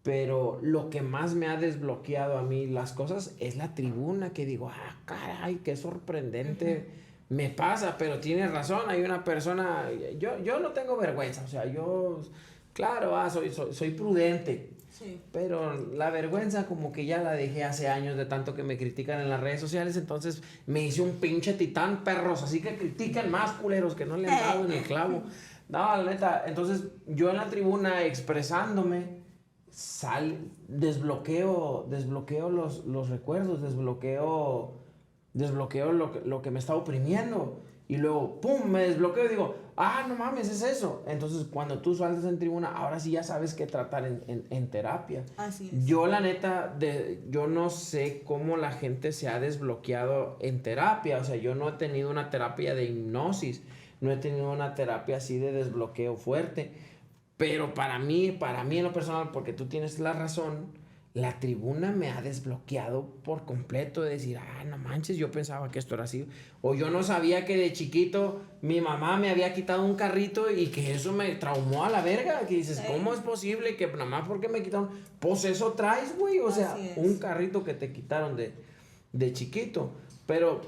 Pero lo que más me ha desbloqueado a mí las cosas es la tribuna, que digo, caray, qué sorprendente me pasa. Pero tienes razón, hay una persona, yo no tengo vergüenza, o sea, yo, claro, soy prudente. Sí. Pero la vergüenza como que ya la dejé hace años de tanto que me critican en las redes sociales. Entonces me hice un pinche titán, perros, así que critiquen más, culeros, que no le han dado ni el clavo. No, la neta, entonces yo en la tribuna expresándome, desbloqueo los recuerdos, desbloqueo lo que me está oprimiendo, y luego pum, me desbloqueo y digo, no mames, es eso. Entonces cuando tú saltas en tribuna, ahora sí ya sabes qué tratar en terapia. Así es. Yo la neta, yo no sé cómo la gente se ha desbloqueado en terapia. O sea, yo no he tenido una terapia de hipnosis, no he tenido una terapia así de desbloqueo fuerte. Pero para mí en lo personal, porque tú tienes la razón, la tribuna me ha desbloqueado por completo de decir, no manches, yo pensaba que esto era así. O yo no sabía que de chiquito mi mamá me había quitado un carrito y que eso me traumó a la verga. Que dices, ¿cómo es posible que nada más porque me quitaron? Pues eso traes, güey. O sea, un carrito que te quitaron de chiquito. Pero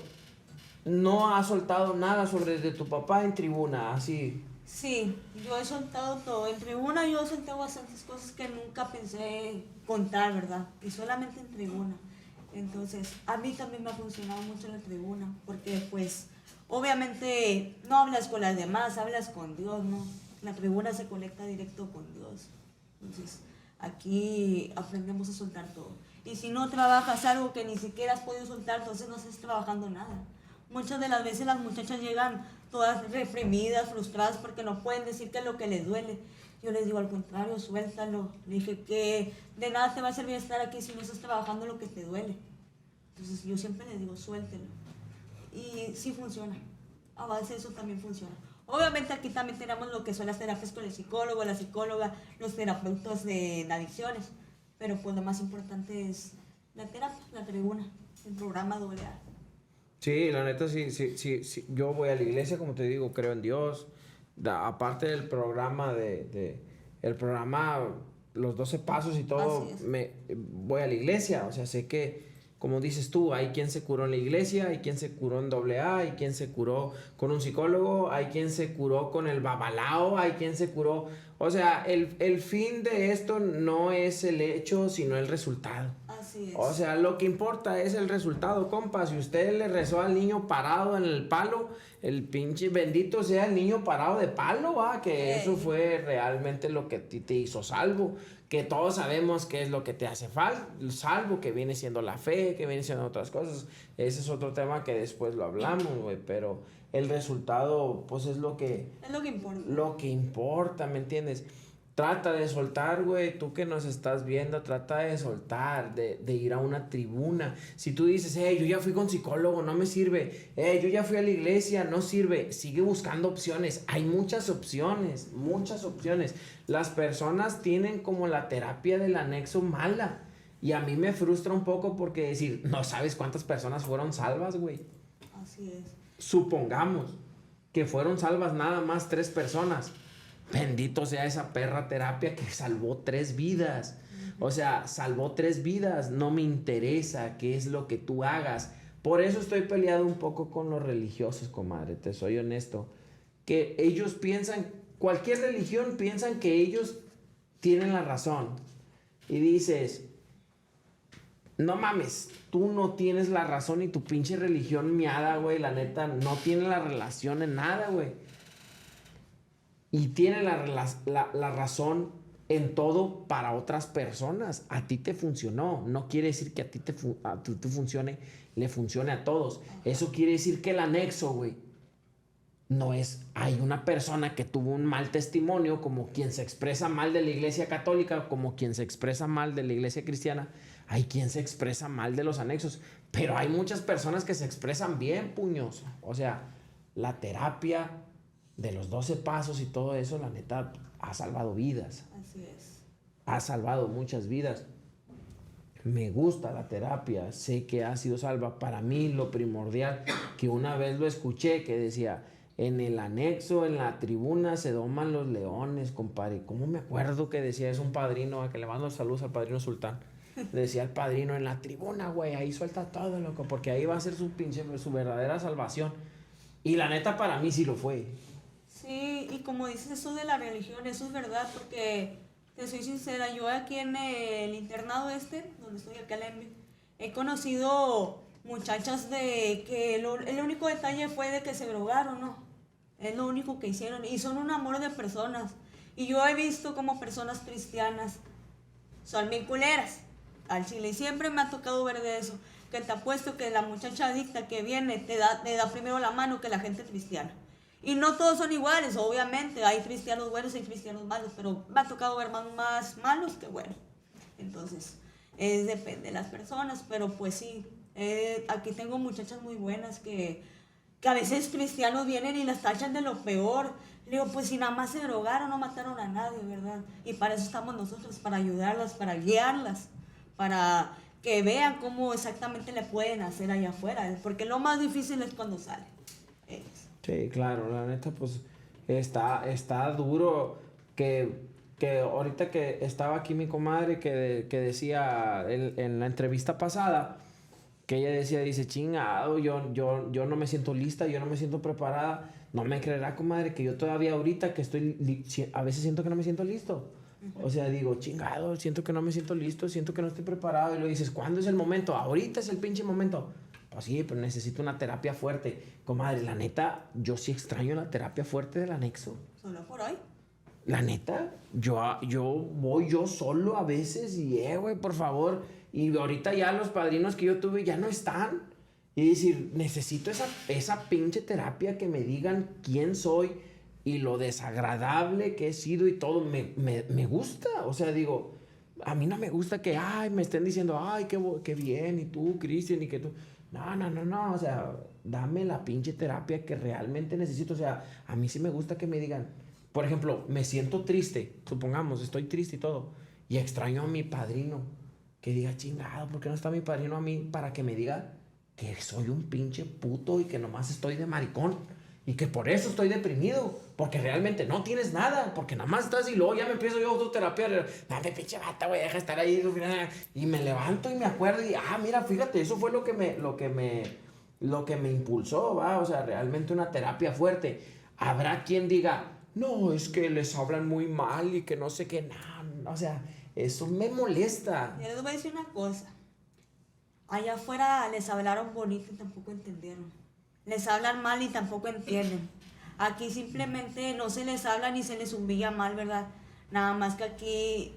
no has soltado nada sobre de tu papá en tribuna, así. Sí, yo he soltado todo. En tribuna yo he soltado bastantes cosas que nunca pensé contar, ¿verdad? Y solamente en tribuna. Entonces, a mí también me ha funcionado mucho la tribuna, porque pues, obviamente, no hablas con las demás, hablas con Dios, ¿no? La tribuna se conecta directo con Dios. Entonces, aquí aprendemos a soltar todo. Y si no trabajas algo que ni siquiera has podido soltar, entonces no estás trabajando nada. Muchas de las veces las muchachas llegan todas reprimidas, frustradas porque no pueden decir qué es lo que les duele. Yo les digo al contrario, suéltalo. Le dije que de nada te va a servir estar aquí si no estás trabajando lo que te duele. Entonces yo siempre les digo, suéltelo. Y sí funciona. A base de eso también funciona. Obviamente aquí también tenemos lo que son las terapias con el psicólogo, la psicóloga, los terapeutas de adicciones. Pero pues lo más importante es la terapia, la tribuna, el programa AA. Sí, la neta, sí. Yo voy a la iglesia, como te digo, creo en Dios. Aparte del programa el programa, los 12 pasos y todo, voy a la iglesia. O sea, sé que, como dices tú, hay quien se curó en la iglesia, hay quien se curó en AA, hay quien se curó con un psicólogo, hay quien se curó con el babalao, hay quien se curó... O sea, el fin de esto no es el hecho, sino el resultado. Así es. O sea, lo que importa es el resultado, compa. Si usted le rezó al niño parado en el palo, el pinche bendito sea el niño parado de palo, que eso fue realmente lo que te hizo salvo. Que todos sabemos qué es lo que te hace salvo, que viene siendo la fe, que viene siendo otras cosas. Ese es otro tema que después lo hablamos, güey, pero el resultado, pues es lo que... Es lo que importa. Lo que importa, ¿me entiendes? Trata de soltar, güey, tú que nos estás viendo, trata de soltar, de ir a una tribuna. Si tú dices, yo ya fui con psicólogo, no me sirve. Yo ya fui a la iglesia, no sirve. Sigue buscando opciones. Hay muchas opciones, muchas opciones. Las personas tienen como la terapia del anexo mala. Y a mí me frustra un poco porque decir, no sabes cuántas personas fueron salvas, güey. Así es. Supongamos que fueron salvas nada más 3 personas. Bendito sea esa perra terapia que salvó 3 vidas. O sea, salvó 3 vidas. No me interesa qué es lo que tú hagas. Por eso estoy peleado un poco con los religiosos, comadre. Te soy honesto. Que ellos piensan, cualquier religión piensan que ellos tienen la razón. Y dices, no mames, tú no tienes la razón y tu pinche religión miada, güey, la neta, no tiene la relación en nada, güey. Y tiene la razón en todo para otras personas. A ti te funcionó. No quiere decir que a ti te funcione, le funcione a todos. Eso quiere decir que el anexo, güey, no es... Hay una persona que tuvo un mal testimonio, como quien se expresa mal de la iglesia católica, como quien se expresa mal de la iglesia cristiana. Hay quien se expresa mal de los anexos. Pero hay muchas personas que se expresan bien, puños. O sea, la terapia de los 12 pasos y todo eso, la neta, ha salvado vidas. Así es. Ha salvado muchas vidas. Me gusta la terapia, sé que ha sido salva. Para mí lo primordial, que una vez lo escuché, que decía, en el anexo, en la tribuna se doman los leones, compadre. ¿Cómo me acuerdo que decía? Es un padrino, a que le mando saludos al padrino Sultán. Decía el padrino, en la tribuna, güey, ahí suelta todo, loco, porque ahí va a ser su verdadera salvación. Y la neta, para mí sí lo fue. Sí, y como dices eso de la religión, eso es verdad, porque te soy sincera, yo aquí en el internado donde estoy acá en la EMBE, he conocido muchachas de que el único detalle fue de que se drogaron, ¿no? Es lo único que hicieron, y son un amor de personas. Y yo he visto como personas cristianas son bien culeras al chile, y siempre me ha tocado ver de eso, que te apuesto que la muchacha adicta que viene te da primero la mano que la gente cristiana. Y no todos son iguales, obviamente, hay cristianos buenos y cristianos malos, pero me ha tocado ver más malos que buenos. Entonces, depende de las personas, pero pues sí, aquí tengo muchachas muy buenas que que a veces cristianos vienen y las tachan de lo peor. Le digo, pues si nada más se drogaron, no mataron a nadie, ¿verdad? Y para eso estamos nosotros, para ayudarlas, para guiarlas, para que vean cómo exactamente le pueden hacer allá afuera, porque lo más difícil es cuando salen ellos. Sí, claro, la neta, pues está duro que ahorita que estaba aquí mi comadre que decía en la entrevista pasada, que ella dice, chingado, yo no me siento lista, yo no me siento preparada. No me creerá, comadre, que yo todavía ahorita que a veces siento que no me siento listo. O sea, digo, chingado, siento que no me siento listo, siento que no estoy preparado. Y lo dices, ¿cuándo es el momento? Ahorita es el pinche momento. Pues sí, pero necesito una terapia fuerte. Comadre, la neta, yo sí extraño la terapia fuerte del anexo. ¿Solo por hoy? La neta, yo voy yo solo a veces y, güey, por favor. Y ahorita ya los padrinos que yo tuve ya no están. Y decir, necesito esa pinche terapia que me digan quién soy y lo desagradable que he sido y todo. Me gusta. O sea, digo, a mí no me gusta que, me estén diciendo, qué bien, y tú, Cristian, y que tú. No. O sea, dame la pinche terapia que realmente necesito. O sea, a mí sí me gusta que me digan, por ejemplo, me siento triste. Supongamos, estoy triste y todo. Y extraño a mi padrino. Que diga, chingado, ¿por qué no está mi padrino a mí para que me diga que soy un pinche puto y que nomás estoy de maricón y que por eso estoy deprimido, porque realmente no tienes nada, porque nada más estás y luego ya me empiezo yo a autoterapia, dame pinche bata, güey, deja de estar ahí, y me levanto y me acuerdo y, mira, fíjate, eso fue lo que me impulsó, va, o sea, realmente una terapia fuerte. Habrá quien diga, no, es que les hablan muy mal y que no sé qué, no, o sea, eso me molesta. Yo les voy a decir una cosa. Allá afuera les hablaron bonito y tampoco entendieron. Les hablan mal y tampoco entienden. Aquí simplemente no se les habla ni se les humilla mal, ¿verdad? Nada más que aquí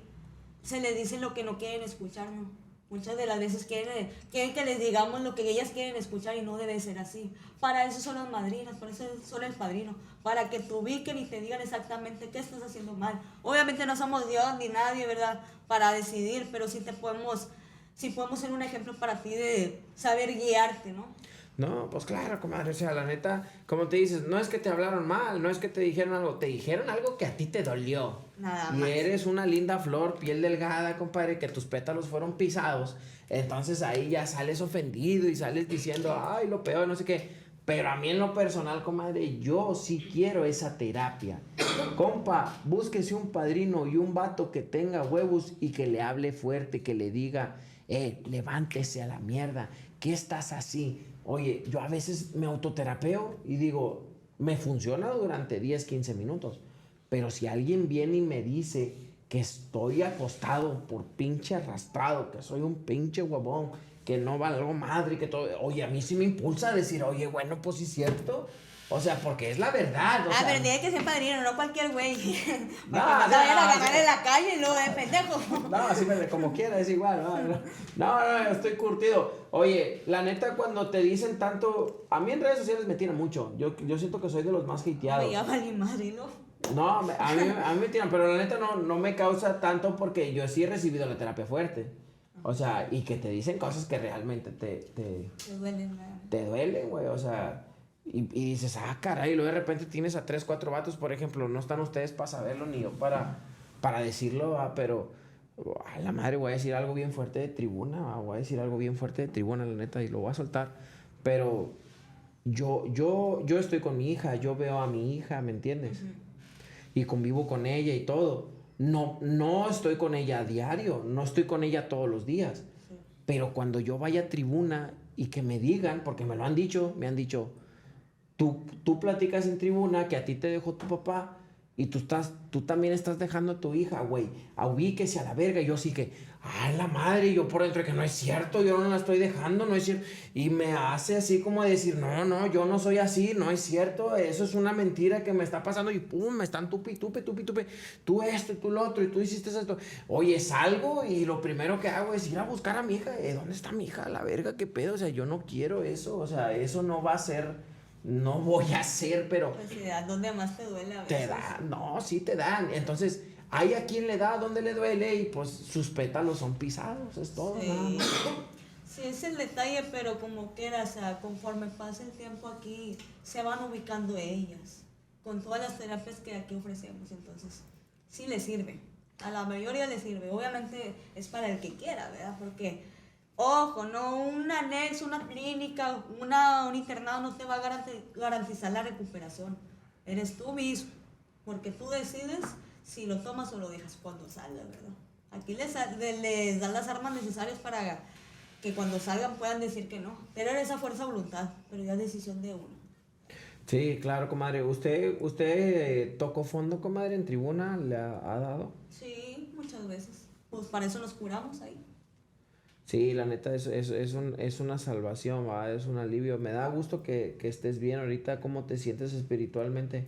se les dice lo que no quieren escuchar, ¿no? Muchas de las veces quieren que les digamos lo que ellas quieren escuchar y no debe ser así. Para eso son las madrinas, para eso son el padrino. Para que te ubiquen y te digan exactamente qué estás haciendo mal. Obviamente no somos Dios ni nadie, ¿verdad? Para decidir, pero sí podemos ser un ejemplo para ti de saber guiarte, ¿no? No, pues claro, comadre, o sea, la neta, como te dices, no es que te hablaron mal, no es que te dijeron algo que a ti te dolió. Nada y más. eres una linda flor, piel delgada, compadre, que tus pétalos fueron pisados, entonces ahí ya sales ofendido y sales diciendo, lo peor, no sé qué. Pero a mí en lo personal, comadre, yo sí quiero esa terapia. Compa, búsquese un padrino y un vato que tenga huevos y que le hable fuerte, que le diga, levántese a la mierda, ¿qué estás así? Oye, yo a veces me autoterapeo y digo, me funciona durante 10, 15 minutos. Pero si alguien viene y me dice que estoy acostado por pinche arrastrado, que soy un pinche huevón, que no valgo madre, que todo... Oye, a mí sí me impulsa a decir, oye, bueno, pues sí es cierto. O sea, porque es la verdad. Pero tiene que ser padrino, no cualquier güey. No, no te vayan a ganar en la calle y luego de pendejo. No, así como quiera, es igual. No, estoy curtido. Oye, la neta, cuando te dicen tanto... A mí en redes sociales me tiran mucho. Yo siento que soy de los más hateados. Me llama mi madre, ¿no? No, a mí me tiran, pero la neta no me causa tanto porque yo sí he recibido la terapia fuerte. O sea, y que te dicen cosas que realmente te duelen, ¿no? Te duelen, güey, o sea... Y dices, caray, y luego de repente tienes a 3, 4 vatos, por ejemplo, no están ustedes para saberlo ni yo para decirlo, pero a la madre voy a decir algo bien fuerte de tribuna, la neta, y lo voy a soltar, pero yo estoy con mi hija, yo veo a mi hija, ¿me entiendes? Uh-huh. Y convivo con ella y todo. No estoy con ella a diario, no estoy con ella todos los días, sí. Pero cuando yo vaya a tribuna y que me digan, porque me han dicho, Tú platicas en tribuna que a ti te dejó tu papá y tú también estás dejando a tu hija, güey. Ubíquese a la verga. Y yo sí que, la madre, y yo por dentro que no es cierto, yo no la estoy dejando, no es cierto. Y me hace así como decir, no, yo no soy así, no es cierto, eso es una mentira que me está pasando. Y pum, me están tupe. Tú esto, tú lo otro, y tú hiciste esto. Oye, salgo y lo primero que hago es ir a buscar a mi hija. ¿Dónde está mi hija? La verga, qué pedo. O sea, yo no quiero eso. O sea, eso no va a ser... No voy a hacer, pero... Pues si da donde más te duele a veces. Te da, no, sí te dan. Entonces, hay a quien le da donde le duele y pues sus pétalos son pisados, es todo. Sí. Nada más. Sí, es el detalle, pero como quieras, o sea, conforme pasa el tiempo aquí, se van ubicando ellas, con todas las terapias que aquí ofrecemos, entonces, sí les sirve, a la mayoría les sirve, obviamente es para el que quiera, ¿verdad? Porque, ojo, no un anexo, una clínica, un internado no te va a garantizar la recuperación, eres tú mismo, porque tú decides si lo tomas o lo dejas cuando salga, ¿verdad? Aquí les dan las armas necesarias para que cuando salgan puedan decir que no. Tener esa fuerza de voluntad, pero ya es decisión de uno. Sí, claro, comadre. ¿Usted tocó fondo, comadre, en tribuna? ¿Le ha dado? Sí, muchas veces. Pues para eso nos curamos ahí. Sí, la neta es una salvación, ¿va? Es un alivio. Me da gusto que estés bien ahorita. ¿Cómo te sientes espiritualmente?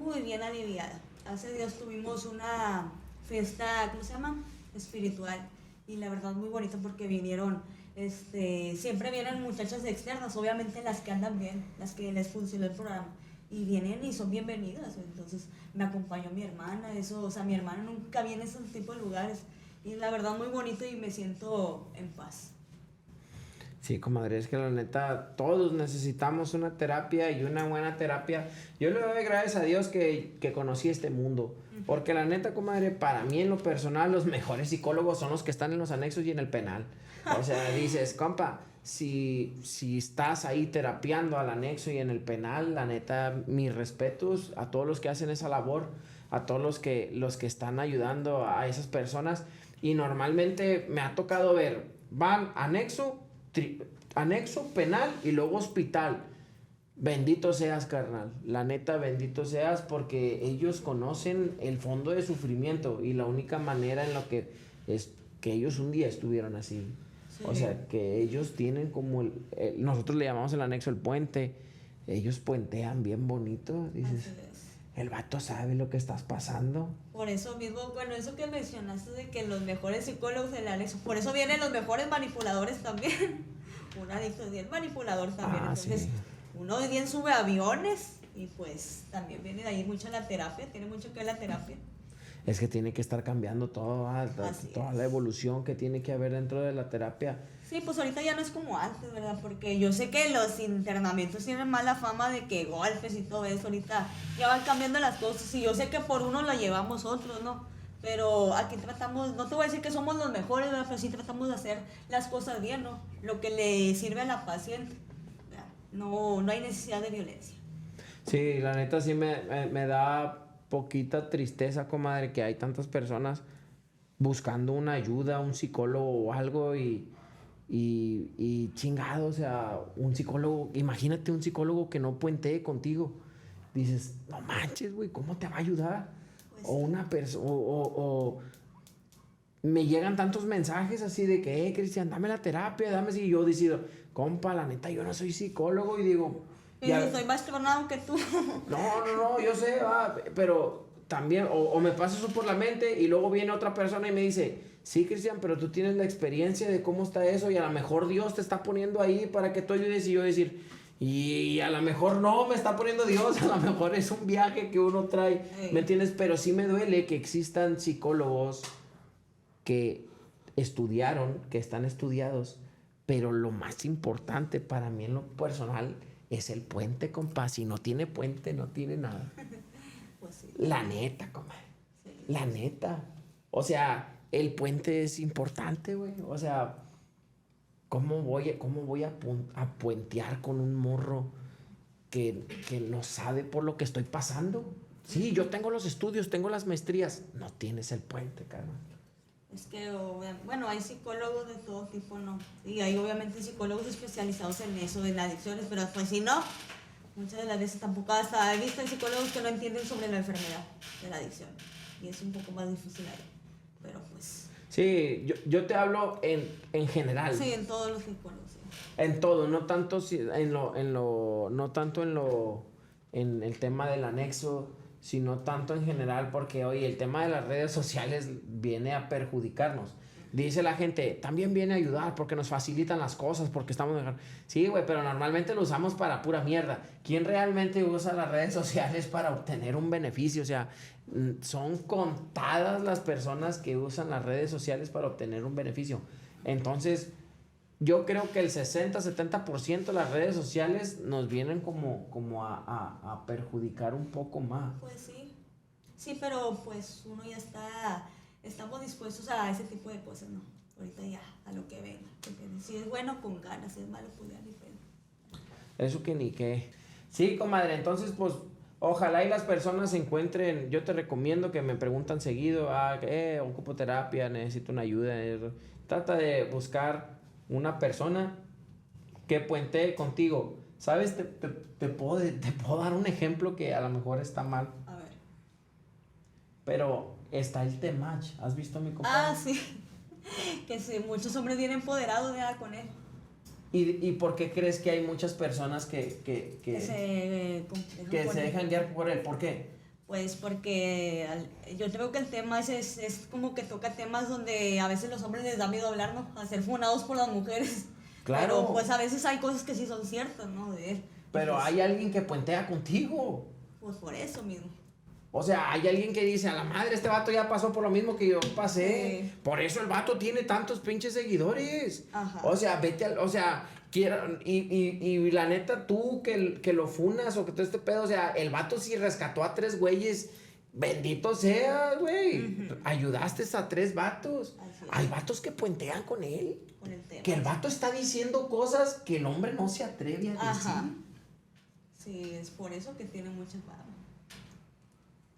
Muy bien aliviada. Hace días tuvimos una fiesta, ¿cómo se llama? Espiritual. Y la verdad muy bonito porque vinieron, siempre vienen muchachas externas, obviamente las que andan bien, las que les funcionó el programa. Y vienen y son bienvenidas. Entonces me acompañó mi hermana, eso, o sea, mi hermana nunca viene a ese tipo de lugares. Y la verdad muy bonito y me siento en paz. Sí, comadre, es que la neta, todos necesitamos una terapia y una buena terapia. Yo le doy gracias a Dios que conocí este mundo. Porque la neta, comadre, para mí en lo personal, los mejores psicólogos son los que están en los anexos y en el penal. O sea, dices, compa, si estás ahí terapiando al anexo y en el penal, la neta, mis respetos a todos los que hacen esa labor, a todos los que están ayudando a esas personas. Y normalmente me ha tocado ver, van anexo, penal y luego hospital. Bendito seas, carnal. La neta, bendito seas porque ellos conocen el fondo de sufrimiento y la única manera en lo que es que ellos un día estuvieron así. Sí. O sea, que ellos tienen como nosotros le llamamos el anexo el puente. Ellos puentean bien bonito. Dices, Así es. el vato sabe lo que estás pasando. Por eso mismo, bueno, eso que mencionaste de que los mejores psicólogos del anexo, por eso vienen los mejores manipuladores también. Un adicto es bien manipulador también. Entonces, Sí. uno bien sube aviones y pues también viene de ahí mucho la terapia, tiene mucho que ver la terapia. Es que tiene que estar cambiando toda Así es. la evolución que tiene que haber dentro de la terapia. Sí, pues ahorita ya no es como antes, ¿verdad? Porque yo sé que los internamientos tienen mala fama de que golpes y todo eso. Ahorita ya van cambiando las cosas y yo sé que por uno lo llevamos otros, ¿no? Pero aquí tratamos, no te voy a decir que somos los mejores, ¿verdad? Pero sí tratamos de hacer las cosas bien, ¿no? Lo que le sirve a la paciente, ¿verdad? No hay necesidad de violencia. Sí, la neta sí me da poquita tristeza, comadre, que hay tantas personas buscando una ayuda, un psicólogo o algo y chingado, o sea, un psicólogo, imagínate un psicólogo que no puentee contigo. Dices, no manches, güey, ¿cómo te va a ayudar? Pues, O una persona, o me llegan tantos mensajes así de que, Cristian, dame la terapia, dame si yo decido, compa, la neta, yo no soy psicólogo y digo, y soy más tronado que tú. no, yo sé, pero también, o me pasa eso por la mente y luego viene otra persona y me dice, sí, Cristian, pero tú tienes la experiencia de cómo está eso y a lo mejor Dios te está poniendo ahí para que tú ayudes y yo decir, y a lo mejor no me está poniendo Dios, a lo mejor es un viaje que uno trae, ¿me entiendes? Pero sí me duele que existan psicólogos que estudiaron, que están estudiados, pero lo más importante para mí en lo personal es el puente, compa. Si no tiene puente, no tiene nada. Pues sí. La neta, compa. Sí. La neta. O sea, el puente es importante, güey. O sea, ¿cómo voy a puentear con un morro que no sabe por lo que estoy pasando? Sí, yo tengo los estudios, tengo las maestrías. No tienes el puente, carnal. Es que, bueno, hay psicólogos de todo tipo, ¿no? Y hay obviamente psicólogos especializados en eso, en adicciones, pero pues si no, muchas de las veces tampoco, hasta he visto psicólogos que no entienden sobre la enfermedad de la adicción. Y es un poco más difícil ahí. Pero pues... Sí, yo te hablo en general. Sí, en todos los psicólogos, sí. En todo, no tanto no tanto en el tema del anexo, sino tanto en general, porque oye, el tema de las redes sociales viene a perjudicarnos. Dice la gente, también viene a ayudar porque nos facilitan las cosas, porque estamos mejor. Sí, güey, pero normalmente lo usamos para pura mierda. ¿Quién realmente usa las redes sociales para obtener un beneficio? O sea, son contadas las personas que usan las redes sociales para obtener un beneficio. Entonces, yo creo que el 60-70% de las redes sociales nos vienen como a perjudicar un poco más. Pues sí. Sí, pero pues uno ya estamos dispuestos a ese tipo de cosas, ¿no? Ahorita ya, a lo que venga. ¿Entiendes? Si es bueno, con ganas, si es malo, pues ya ni pedo. Eso que ni qué. Sí, comadre, entonces pues ojalá y las personas se encuentren, yo te recomiendo que me preguntan seguido, ocupo terapia, necesito una ayuda. Trata de buscar una persona que puentee contigo. ¿Sabes? Te puedo dar un ejemplo que a lo mejor está mal. A ver. Pero está el Temach. ¿Has visto a mi compadre? Ah, sí. Que sí, muchos hombres vienen empoderados ya con él. ¿Y por qué crees que hay muchas personas que se dejan guiar por él? ¿Por qué? Pues porque yo creo que el tema es como que toca temas donde a veces los hombres les da miedo hablar, ¿no? A ser funados por las mujeres. Claro. Pero pues a veces hay cosas que sí son ciertas, ¿no? De él. Pero pues, hay alguien que puentea contigo. Pues por eso mismo. O sea, hay alguien que dice, a la madre, este vato ya pasó por lo mismo que yo pasé. Sí. Por eso el vato tiene tantos pinches seguidores. Ajá. O sea, y la neta, tú que lo funas o que todo este pedo, o sea, el vato sí rescató a 3 güeyes. Bendito sea, güey. Uh-huh. Ayudaste a 3 vatos. Hay vatos que puentean con él. Con el tema. Que el vato está diciendo cosas que el hombre no se atreve a decir. Ajá. Sí, es por eso que tiene muchas barras.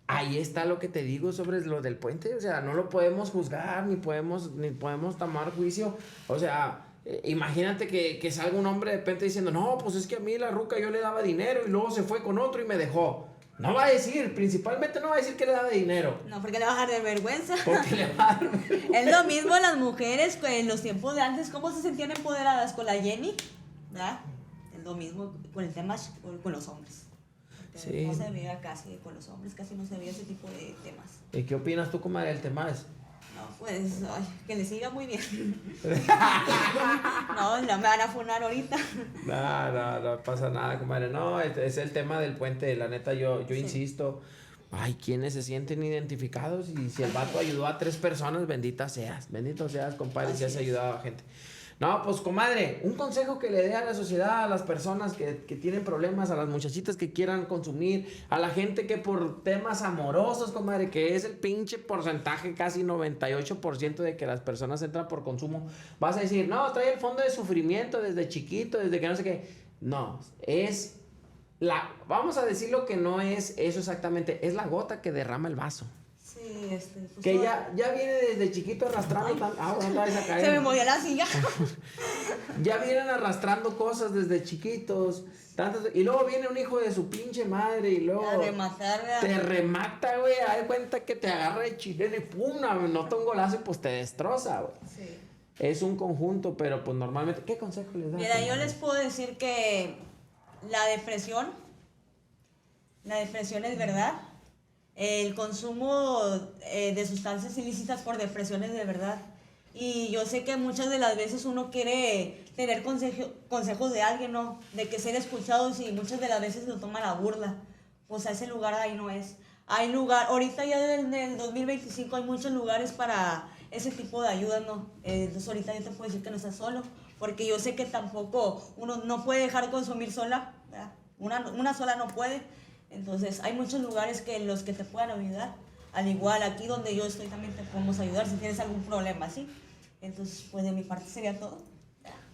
Ahí está lo que te digo sobre lo del puente. O sea, no lo podemos juzgar, ni podemos tomar juicio. O sea, imagínate que salga un hombre de repente diciendo, no, pues es que a mí la ruca yo le daba dinero y luego se fue con otro y me dejó. No va a decir, principalmente no va a decir que le daba dinero. No, porque le va a dar de vergüenza. Porque le va a dar vergüenza. Es lo mismo las mujeres en los tiempos de antes, ¿cómo se sentían empoderadas con la Jenny? ¿Verdad? Es lo mismo con el tema con los hombres. Sí. No se veía casi, con los hombres casi no se veía ese tipo de temas. ¿Y qué opinas tú, comadre, del tema? No, pues, que le siga muy bien. No me van a funar ahorita. No pasa nada, comadre. No, es el tema del puente. La neta, yo sí. Insisto. Ay, ¿quiénes se sienten identificados? Y si el vato ayudó a 3 personas, bendito seas, compadre, si has ayudado a gente. No, pues, comadre, un consejo que le dé a la sociedad, a las personas que tienen problemas, a las muchachitas que quieran consumir, a la gente que por temas amorosos, comadre, que es el pinche porcentaje, casi 98% de que las personas entran por consumo, vas a decir, no, trae el fondo de sufrimiento desde chiquito, desde que no sé qué. No, vamos a decir lo que no es eso exactamente, es la gota que derrama el vaso. Sí, pues que ya viene desde chiquito arrastrando se me movió la silla. Ya vienen arrastrando cosas desde chiquitos, y luego viene un hijo de su pinche madre y luego te remata, güey, haz de cuenta que te agarra de chileno y pum, nota un golazo y pues te destroza, güey. Sí. Es un conjunto, pero pues normalmente, ¿qué consejo les das? Mira, yo les puedo decir que la depresión es verdad. El consumo de sustancias ilícitas por depresión es de verdad. Y yo sé que muchas de las veces uno quiere tener consejos de alguien, ¿no? De que ser escuchados, y muchas de las veces lo toman a burla. O sea, ese lugar ahí no es. Hay lugar, ahorita ya en el 2025 hay muchos lugares para ese tipo de ayuda, ¿no? Entonces ahorita yo te puedo decir que no estás solo, porque yo sé que tampoco uno no puede dejar de consumir sola, ¿verdad? Una sola no puede. Entonces hay muchos lugares en los que te puedan ayudar. Al igual aquí donde yo estoy también te podemos ayudar si tienes algún problema, ¿sí? Entonces pues de mi parte sería todo.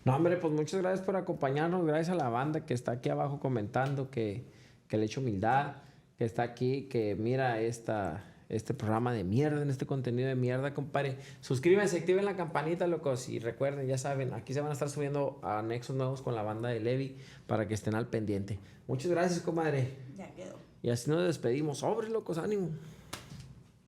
No, hombre, pues muchas gracias por acompañarnos, gracias a la banda que está aquí abajo comentando, que le echo humildad, que está aquí, que mira este programa de mierda, en este contenido de mierda, compadre. Suscríbanse, activen la campanita, locos, y recuerden, ya saben, aquí se van a estar subiendo anexos nuevos con la banda de Levi para que estén al pendiente. Muchas gracias, comadre. Ya quedó. Y así nos despedimos. Sobres, locos, ánimo.